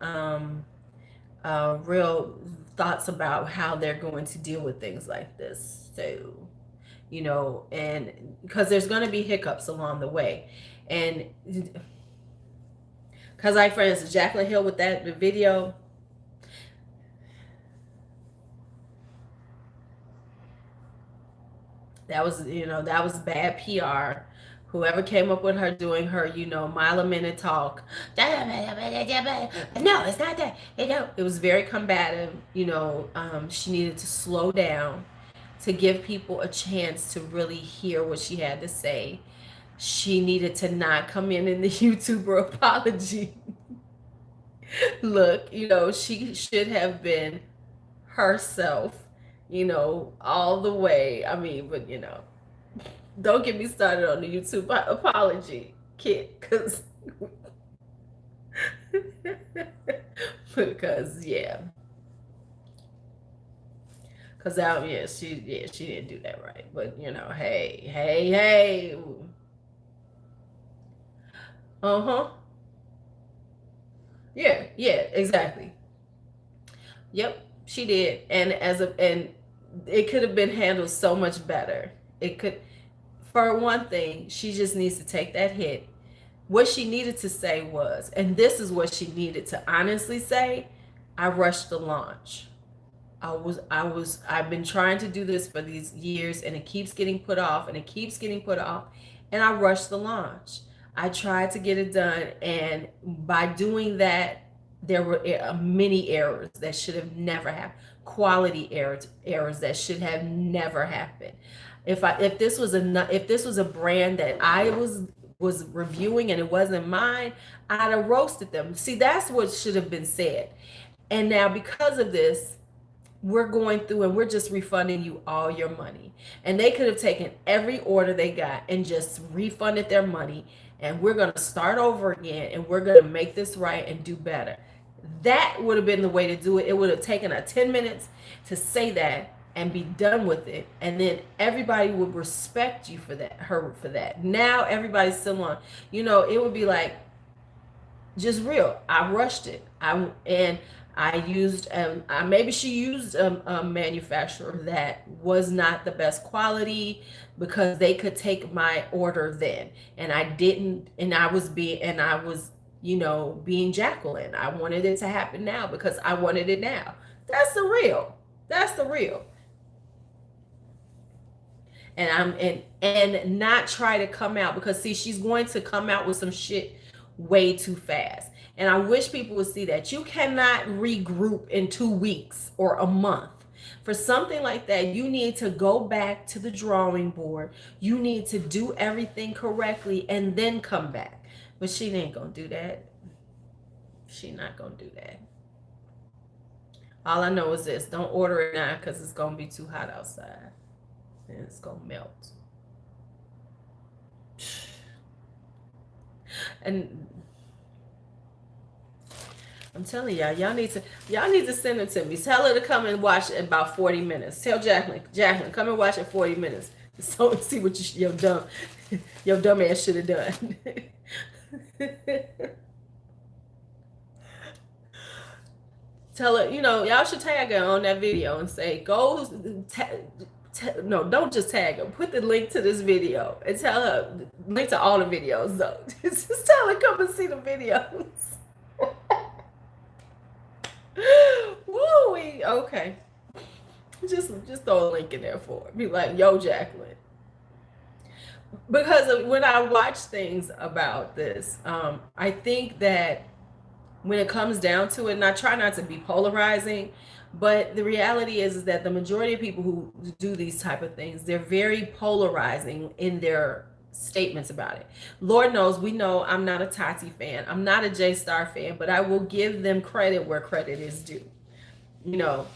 Speaker 1: real thoughts about how they're going to deal with things like this. So, and because there's going to be hiccups along the way. And because, like, for instance, Jaclyn Hill with that video, that was bad PR. Whoever came up with her doing her, mile a minute talk. No, it's not that. It was very combative. She needed to slow down to give people a chance to really hear what she had to say. She needed to not come in the YouTuber apology. Look, she should have been herself, all the way. I mean, but don't get me started on the YouTube apology kit, because yeah, because she didn't do that right. But hey, uh-huh, yeah, exactly. Yep, she did. And it could have been handled so much better. It could, for one thing, she just needs to take that hit. What she needed to say was, and this is what she needed to honestly say, I rushed the launch. I've been trying to do this for these years, and it keeps getting put off and it keeps getting put off, and I rushed the launch. I tried to get it done, and by doing that, there were many errors that should have never happened. Quality errors that should have never happened. If this was a brand that I was reviewing and it wasn't mine, I'd have roasted them. See, that's what should have been said. And now, because of this, we're going through and we're just refunding you all your money. And they could have taken every order they got and just refunded their money, and we're going to start over again, and we're going to make this right and do better. That would have been the way to do it. It would have taken 10 minutes to say that and be done with it, and then everybody would respect you for that, her for that. Now everybody's still on, it would be like, just real. I rushed it. I used maybe she used a manufacturer that was not the best quality, because they could take my order then, and I didn't, and I was being Jacqueline. I wanted it to happen now because I wanted it now. That's the real. and not try to come out, because see, she's going to come out with some shit way too fast. And I wish people would see that you cannot regroup in 2 weeks or a month. For something like that, you need to go back to the drawing board. You need to do everything correctly and then come back. But she ain't gonna do that. She not gonna do that. All I know is this: don't order it now, because it's gonna be too hot outside and it's gonna melt. And I'm telling y'all need to send it to me. Tell her to come and watch it in about 40 minutes. Tell Jacqueline, come and watch it 40 minutes. So see what your dumb ass should have done. Tell her, y'all should tag her on that video and say, no, don't just tag her. Put the link to this video and tell her, link to all the videos though. Just tell her, come and see the videos. Woo, okay. Just throw a link in there for it. Be like, yo, Jacqueline. Because when I watch things about this, I think that when it comes down to it, and I try not to be polarizing, but the reality is that the majority of people who do these type of things, they're very polarizing in their statements about it. Lord knows, we know I'm not a Tati fan. I'm not a J-Star fan, but I will give them credit where credit is due.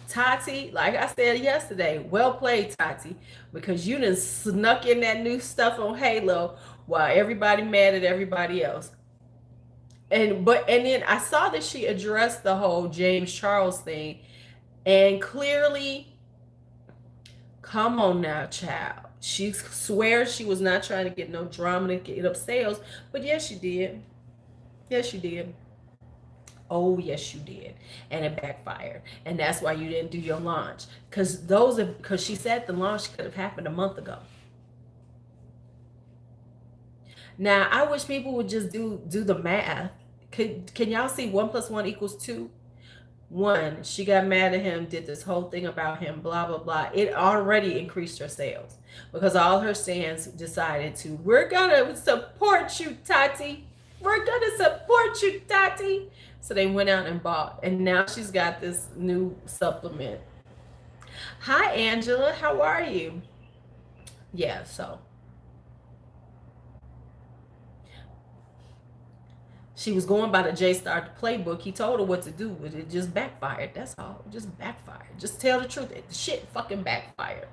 Speaker 1: Tati, like I said yesterday, well played, Tati, because you done snuck in that new stuff on Halo while everybody mad at everybody else. And then I saw that she addressed the whole James Charles thing, and clearly, come on now, child. She swears she was not trying to get no drama to get up sales, but yes, she did. Yes, you did. Oh, yes, you did. And it backfired. And that's why you didn't do your launch. Because she said the launch could have happened a month ago. Now, I wish people would just do the math. Can y'all see 1 + 1 = 2? 1, she got mad at him, did this whole thing about him, blah, blah, blah. It already increased her sales because all her stands decided to, we're going to support you, Tati. We're going to support you, Tati. So they went out and bought, and now she's got this new supplement. Hi, Angela. How are you? Yeah, so she was going by the J-Star playbook. He told her what to do, but it just backfired. That's all. It just backfired. Just tell the truth. The shit fucking backfired.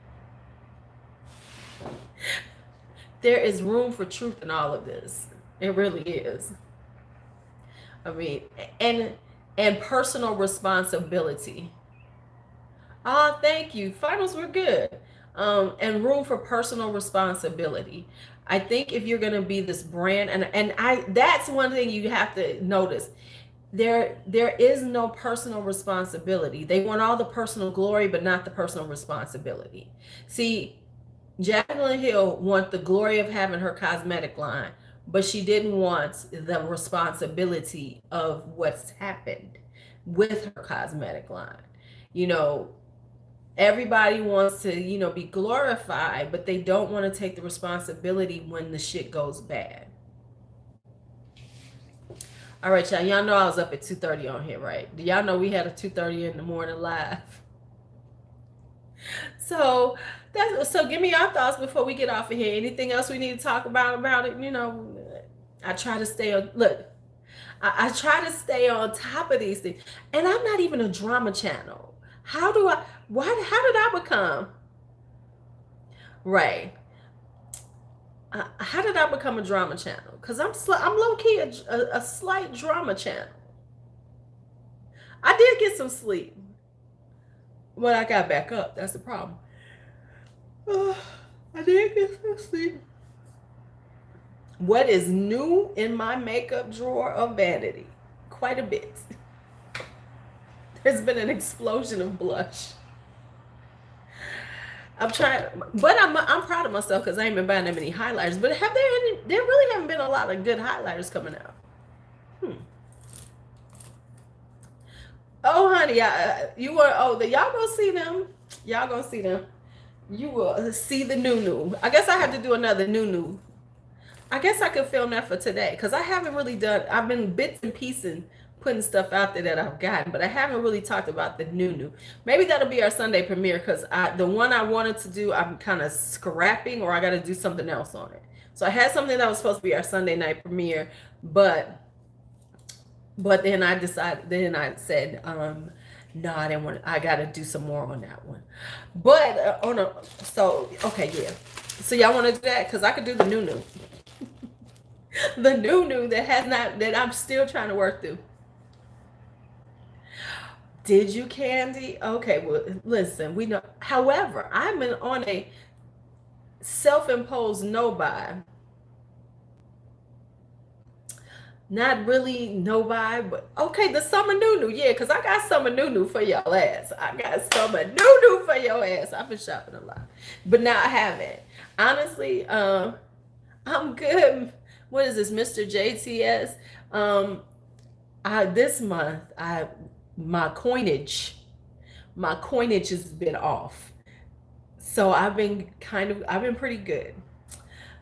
Speaker 1: There is room for truth in all of this. It really is. I mean, and personal responsibility. Oh, thank you. Finals were good. And room for personal responsibility. I think if you're going to be this brand, and that's one thing you have to notice. There is no personal responsibility. They want all the personal glory, but not the personal responsibility. See, Jaclyn Hill wants the glory of having her cosmetic line, but she didn't want the responsibility of what's happened with her cosmetic line. Everybody wants to, be glorified, but they don't want to take the responsibility when the shit goes bad. All right, y'all. Y'all know I was up at 2:30 on here, right? Do y'all know we had a 2:30 in the morning live? So give me your thoughts before we get off of here. Anything else we need to talk about it? I try to stay on. Look, I try to stay on top of these things, and I'm not even a drama channel. How did I become? Right. How did I become a drama channel? Because I'm low-key a slight drama channel. I did get some sleep. But I got back up. That's the problem. I did get some sleep. What is new in my makeup drawer of vanity? Quite a bit. There's been an explosion of blush. I'm trying, but I'm proud of myself because I ain't been buying that many highlighters. But there really haven't been a lot of good highlighters coming out. Oh, honey, y'all gonna see them. Y'all gonna see them. You will see the new. I guess I have to do another new. I guess I could film that for today because I haven't really done. I've been bits and pieces putting stuff out there that I've gotten, but I haven't really talked about the new. Maybe that'll be our Sunday premiere because the one I wanted to do, I'm kind of scrapping, or I got to do something else on it. So I had something that was supposed to be our Sunday night premiere, but then I decided. Then I said, no, I didn't want. I got to do some more on that one. But on a so okay, yeah. So y'all want to do that because I could do the new. The new that has not, that I'm still trying to work through. Did you, Candy? Okay, well, listen, we know. However, I'm on a self-imposed no buy. Not really no buy, but okay, the summer new, yeah, because I got summer new for y'all ass. I got summer new for your ass. I've been shopping a lot, but now I haven't. Honestly, I'm good. What is this, Mr. JTS? This month my coinage has been off. So I've been pretty good.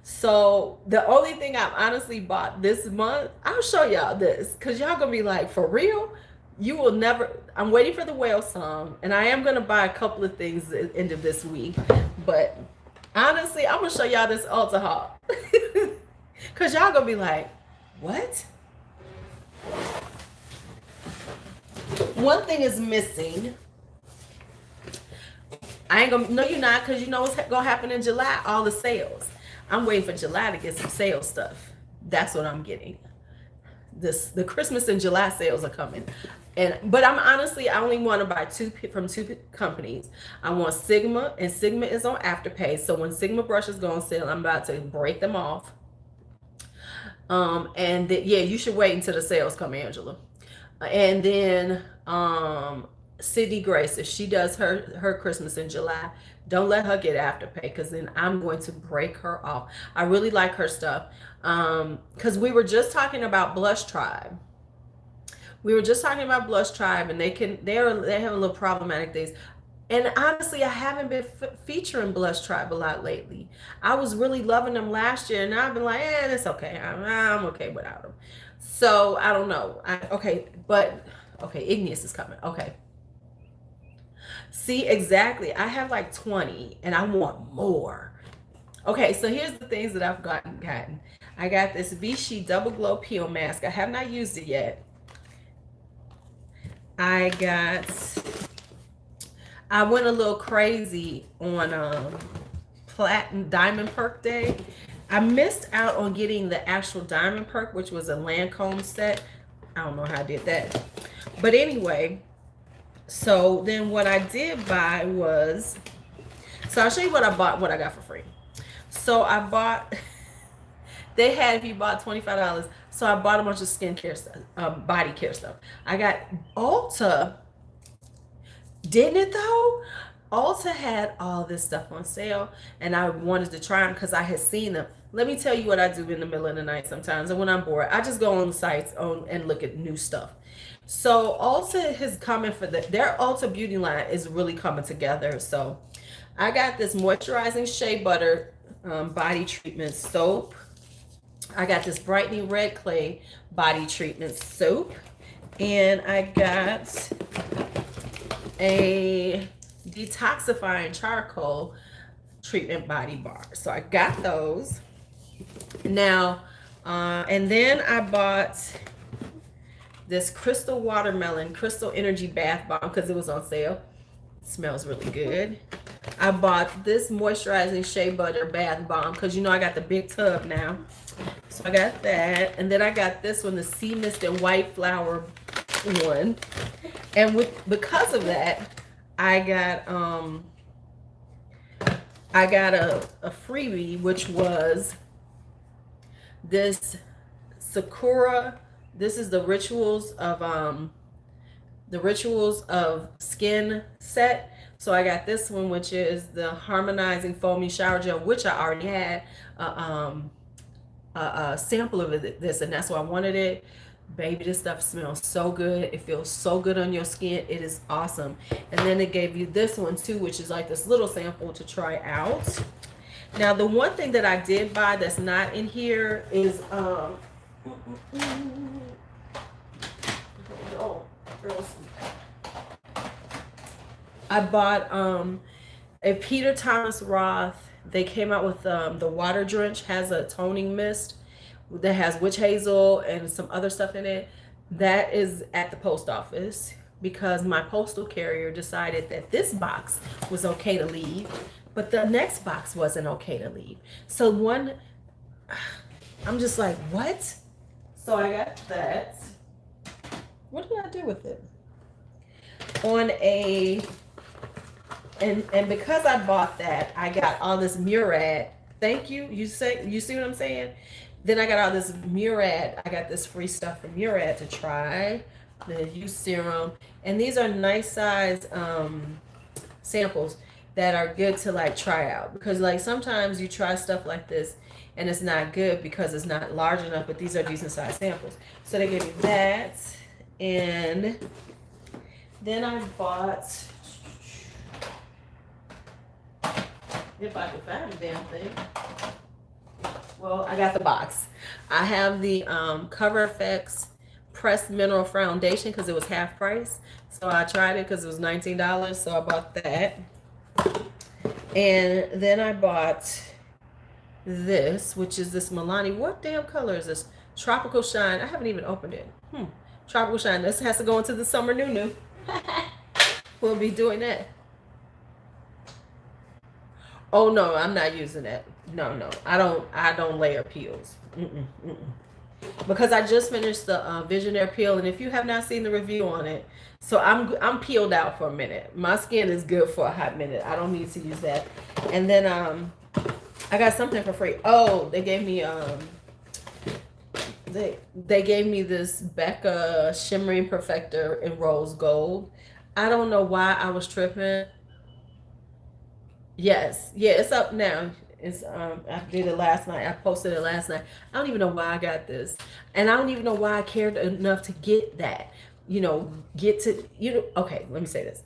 Speaker 1: So the only thing I've honestly bought this month, I'll show y'all this because y'all gonna be like, for real? You will never. I'm waiting for the whale song, and I am gonna buy a couple of things at the end of this week. But honestly, I'm gonna show y'all this Ulta haul. Cause y'all gonna be like, what? One thing is missing. I ain't gonna, no you're not, cause you know what's gonna happen in July? All the sales. I'm waiting for July to get some sales stuff. That's what I'm getting. The Christmas and July sales are coming. But I'm honestly, I only want to buy from two companies. I want Sigma, and Sigma is on Afterpay. So when Sigma brushes go on sale, I'm about to break them off. Yeah, you should wait until the sales come, Angela. And then Sydney Grace, if she does her Christmas in July, don't let her get Afterpay, because then I'm going to break her off. I really like her stuff. Because we were just talking about Blush Tribe. And they have a little problematic things. And honestly, I haven't been featuring Blush Tribe a lot lately. I was really loving them last year, and now I've been like, it's okay. I'm okay without them. So I don't know. Igneous is coming. Okay. See, exactly. I have like 20, and I want more. Okay, so here's the things that I've gotten. I got this Vichy Double Glow Peel Mask. I have not used it yet. I went a little crazy on Platinum Diamond Perk Day. I missed out on getting the actual Diamond Perk, which was a Lancome set. I don't know how I did that. But anyway, so then what I did buy was, so I'll show you what I bought, what I got for free. So I bought, they had, if you bought $25, so I bought a bunch of skincare stuff, body care stuff. I got Ulta. Didn't it though? Ulta had all this stuff on sale, and I wanted to try them because I had seen them. Let me tell you what I do in the middle of the night sometimes, and when I'm bored, I just go on the sites and look at new stuff. So Ulta is coming for their Ulta beauty line is really coming together. So I got this moisturizing shea butter body treatment soap. I got this brightening red clay body treatment soap, and I got a detoxifying charcoal treatment body bar. So I got those now, and then I bought this crystal energy bath bomb because it was on sale. It smells really good. I bought this moisturizing shea butter bath bomb because you know I got the big tub now. So I got that, and then I got this one, the Sea Mist and White Flower one. And because of that, I got a freebie, which was this Sakura. This is the Rituals of Skin set. So I got this one, which is the harmonizing foamy shower gel, which I already had a sample of this, and that's why I wanted it. Baby, this stuff smells so good. It feels so good on your skin. It is awesome. And then it gave you this one too, which is like this little sample to try out. Now, the one thing that I did buy that's not in here is oh, girls. I bought a Peter Thomas Roth. They came out with the water drench, has a toning mist that has witch hazel and some other stuff in it. That is at the post office because my postal carrier decided that this box was okay to leave, but the next box wasn't okay to leave. So one, I'm just like, what? So I got that. What did I do with it? On a and because I bought that, I got all this Murad. Thank you. You see what I'm saying? Then I got all this Murad. I got this free stuff from Murad to try. The youth serum. And these are nice size samples that are good to like try out. Because like sometimes you try stuff like this and it's not good because it's not large enough, but these are decent size samples. So they gave me that. And then I bought, if I could find the damn thing. Well, I got the box. I have the Cover FX Pressed Mineral Foundation because it was half price. So I tried it because it was $19. So I bought that. And then I bought this, which is this Milani. What damn color is this? Tropical Shine. I haven't even opened it. Tropical Shine. This has to go into the summer new. We'll be doing that. Oh no, I'm not using that. No, I don't layer peels. Because I just finished the Visionaire peel, and if you have not seen the review on it, so I'm peeled out for a minute. My skin is good for a hot minute. I don't need to use that. And then I got something for free. Oh, they gave me they gave me this Becca Shimmering Perfector in rose gold. I don't know why I was tripping. Yes, yeah, it's up now. It's I did it last night. I posted it last night. I don't even know why I got this. And I don't even know why I cared enough to get that. Okay, let me say this.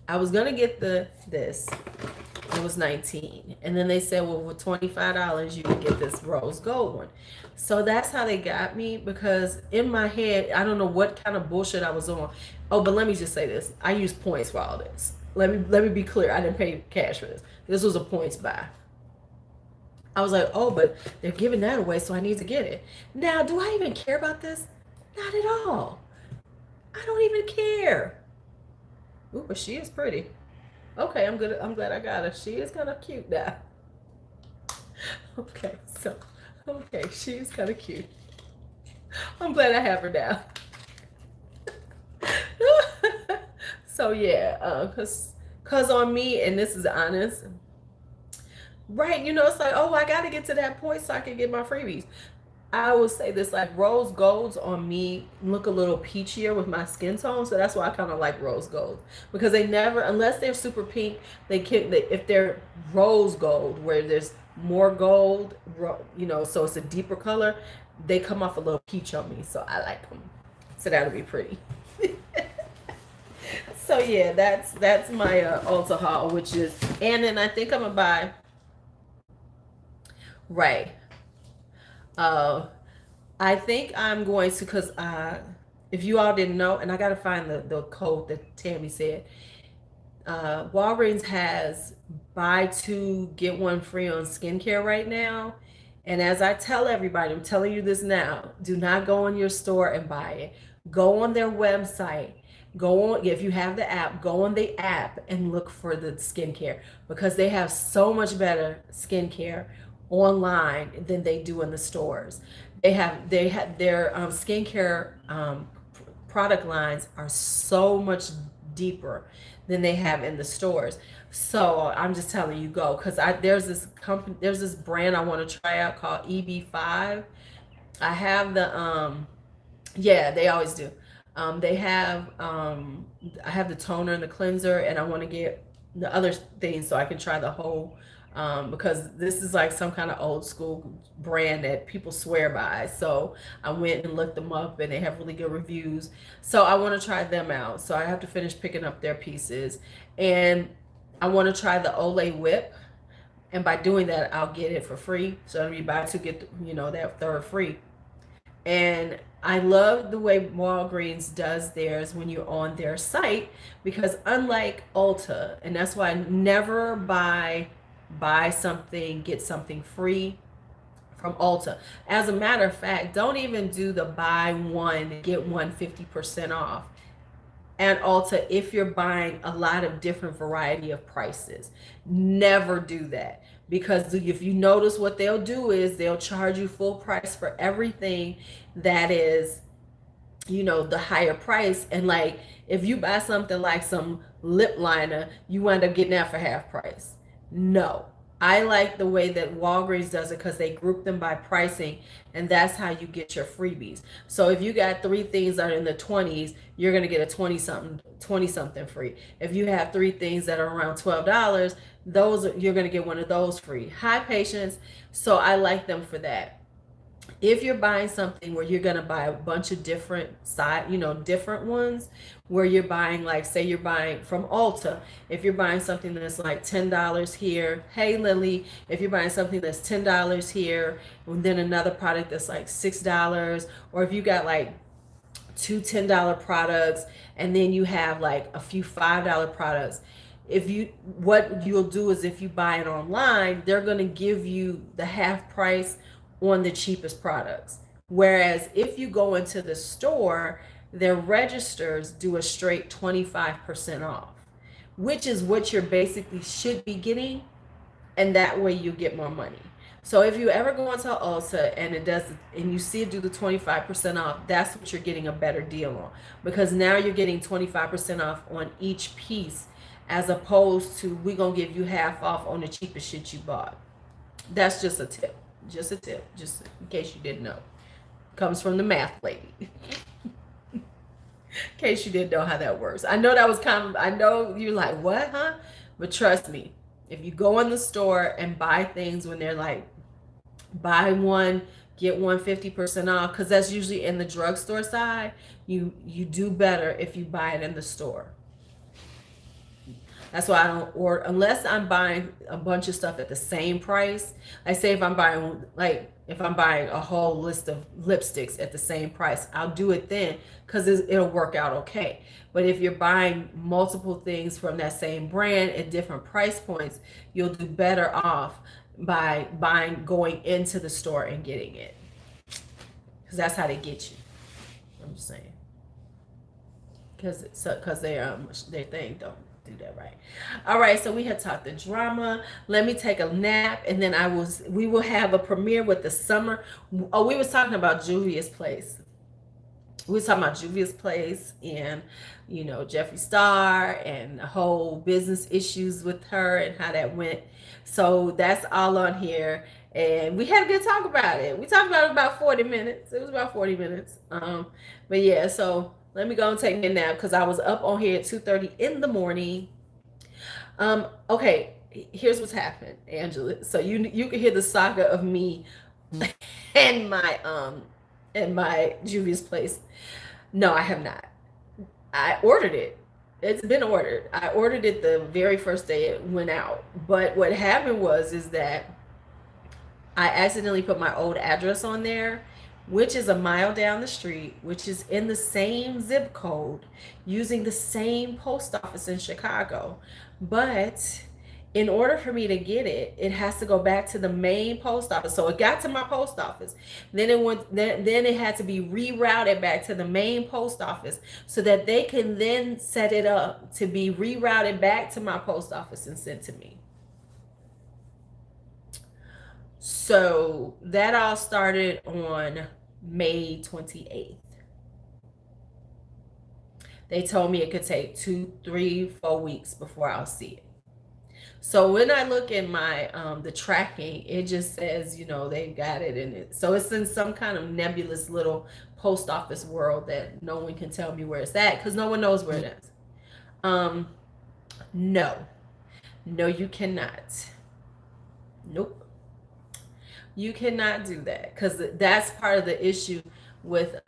Speaker 1: I was gonna get this. It was 19. And then they said, well, with $25 you can get this rose gold one. So that's how they got me, because in my head, I don't know what kind of bullshit I was on. Oh, but let me just say this. I used points for all this. Let me be clear. I didn't pay cash for this. This was a points buy. I was like, oh, but they're giving that away, so I need to get it. Now, do I even care about this? Not at all. I don't even care. Ooh, but she is pretty. Okay, I'm good. I'm glad I got her. She is kind of cute now. Okay, she is kind of cute. I'm glad I have her now. So yeah, cause on me, and this is honest, right? It's like, oh, I got to get to that point so I can get my freebies. I would say this, like rose golds on me look a little peachier with my skin tone, so that's why I kind of like rose gold, because they never, unless they're super pink, if they're rose gold where there's more gold, so it's a deeper color, they come off a little peach on me, so I like them. So that'll be pretty. So yeah, that's my Ulta haul, which is, and then I think I'm gonna buy, right. I think I'm going to, because if you all didn't know, and I got to find the code that Tammy said, Walgreens has buy two, get one free on skincare right now. And as I tell everybody, I'm telling you this now, do not go in your store and buy it. Go on their website. Go on, if you have the app, go on the app and look for the skincare, because they have so much better skincare online than they do in the stores. They have their skincare product lines are so much deeper than they have in the stores. So I'm just telling you, go, because there's this brand I want to try out called EB5. I have the yeah, they always do. They have I have the toner and the cleanser, and I want to get the other things so I can try the whole because this is like some kind of old school brand that people swear by. So I went and looked them up, and they have really good reviews. So I want to try them out. So I have to finish picking up their pieces, and I want to try the Olay whip. And by doing that, I'll get it for free. So if you buy two, get that third free. And I love the way Walgreens does theirs when you're on their site, because unlike Ulta, and that's why I never buy something, get something free from Ulta. As a matter of fact, don't even do the buy one, get one 50% off at Ulta if you're buying a lot of different variety of prices. Never do that, because if you notice, what they'll do is they'll charge you full price for everything that is, the higher price. And like, if you buy something like some lip liner, you wind up getting that for half price. No, I like the way that Walgreens does it, because they group them by pricing, and that's how you get your freebies. So if you got three things that are in the 20s, you're gonna get a 20 something free. If you have three things that are around $12, you're gonna get one of those free. Hi, Patience. So I like them for that. If you're buying something where you're going to buy a bunch of different different ones, where you're buying, like, say you're buying from Ulta, if you're buying something that's like $10 here, hey Lily, if you're buying something that's $10 here, and then another product that's like $6, or if you got like two $10 products, and then you have like a few $5 products, what you'll do is, if you buy it online, they're going to give you the half price on the cheapest products. Whereas if you go into the store, their registers do a straight 25% off, which is what you're basically should be getting. And that way you get more money. So if you ever go into Ulta and and you see it do the 25% off, that's what you're getting a better deal on, because now you're getting 25% off on each piece, as opposed to, we're going to give you half off on the cheapest shit you bought. That's just a tip. Just a tip, just in case you didn't know. Comes from the math lady. In case you didn't know how that works. I know that was I know you're like, what, huh? But trust me, if you go in the store and buy things when they're like, buy one, get one 50% off, because that's usually in the drugstore side, you do better if you buy it in the store. That's why I don't order unless I'm buying a bunch of stuff at the same price. I say if I'm buying a whole list of lipsticks at the same price, I'll do it then, because it'll work out okay. But if you're buying multiple things from that same brand at different price points, you'll do better off by going into the store and getting it, because that's how they get you. I'm just saying, because their thing don't do that right. All right, so we had talked the drama. Let me take a nap, and then we will have a premiere with the summer. Oh, we was talking about Juvia's place. We was talking about Juvia's place, and Jeffree Star, and the whole business issues with her and how that went. So that's all on here, and we had a good talk about it. We talked about it about 40 minutes. It was about 40 minutes. But yeah, so let me go and take me a nap, because I was up on here at 2:30 in the morning. Okay, here's what's happened, Angela. So you can hear the saga of me and my Juvia's place. No, I have not. I ordered it. It's been ordered. I ordered it the very first day it went out. But what happened is that I accidentally put my old address on there, which is a mile down the street, which is in the same zip code, using the same post office in Chicago. But in order for me to get it, it has to go back to the main post office. So it got to my post office. Then it had to be rerouted back to the main post office, so that they can then set it up to be rerouted back to my post office and sent to me. So that all started on May 28th. They told me it could take 2, 3, 4 weeks before I'll see it. So when I look at my the tracking, it just says, they've got it in it. So it's in some kind of nebulous little post office world that no one can tell me where it's at, because no one knows where it is. No, you cannot. Nope. You cannot do that because that's part of the issue with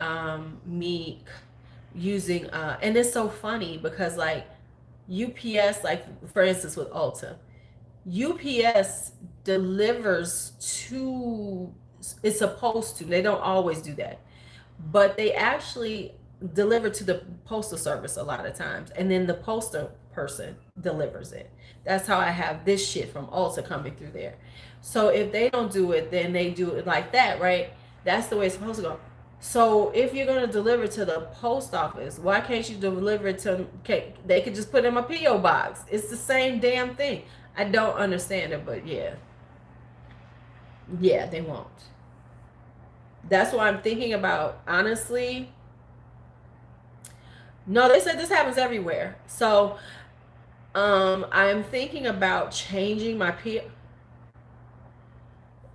Speaker 1: me using and it's so funny because like UPS, like for instance with Ulta, UPS delivers to, it's supposed to, they don't always do that, but they actually deliver to the postal service a lot of times, and then the postal person delivers it. That's how I have this shit from Ulta coming through there. So if they don't do it, then they do it like that, right? That's the way it's supposed to go. So if you're going to deliver to the post office, why can't you deliver it to, okay, they could just put it in my PO box. It's the same damn thing. I don't understand it, but yeah. Yeah, they won't. That's why I'm thinking about, honestly. No, they said this happens everywhere. So I'm thinking about changing my PO.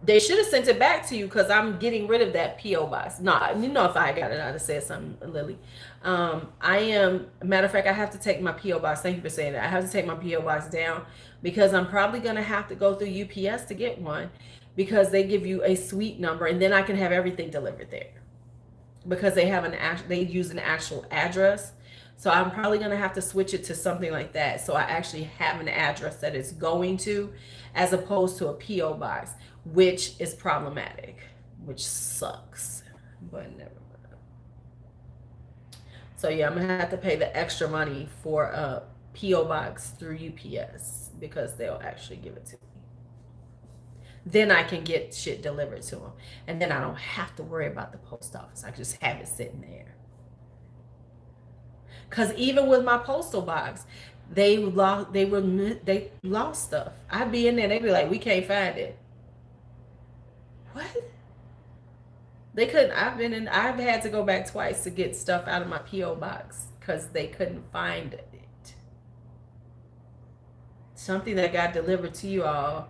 Speaker 1: They should have sent it back to you because I'm getting rid of that PO box. No, you know, if I got it, I'd have said something, Lily. I am, matter of fact, I have to take my PO box. Thank you for saying that. I have to take my PO box down because I'm probably gonna have to go through UPS to get one because they give you a suite number and then I can have everything delivered there because they have they use an actual address. So I'm probably gonna have to switch it to something like that. So I actually have an address that it's going to, as opposed to a PO box, which is problematic, which sucks, but never mind. So yeah, I'm gonna have to pay the extra money for a PO box through UPS because they'll actually give it to me. Then I can get shit delivered to them, and then I don't have to worry about the post office. I just have it sitting there. Because even with my postal box, they lost stuff. I'd be in there, they'd be like, we can't find it. What? They couldn't. I've had to go back twice to get stuff out of my PO box because they couldn't find it. Something that got delivered to you all.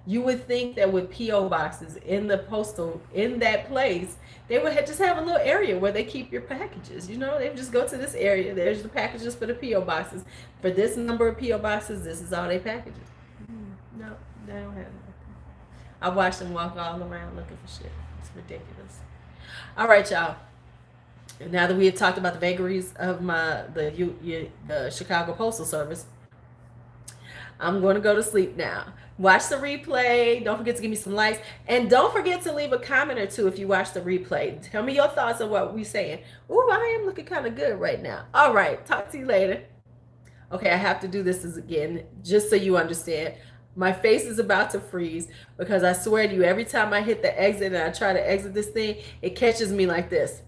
Speaker 1: You would think that with PO boxes in the postal, in that place, they would just have a little area where they keep your packages. You know, they would just go to this area. There's the packages for the PO boxes. For this number of PO boxes, this is all they packages. No, they don't have nothing. I watched them walk all around looking for shit. It's ridiculous. All right, y'all. Now that we have talked about the vagaries of the Chicago Postal Service, I'm going to go to sleep now. Watch the replay. Don't forget to give me some likes. And don't forget to leave a comment or two if you watch the replay. Tell me your thoughts on what we're saying. Ooh, I am looking kind of good right now. All right. Talk to you later. Okay, I have to do this again just so you understand. My face is about to freeze because I swear to you, every time I hit the exit and I try to exit this thing, it catches me like this.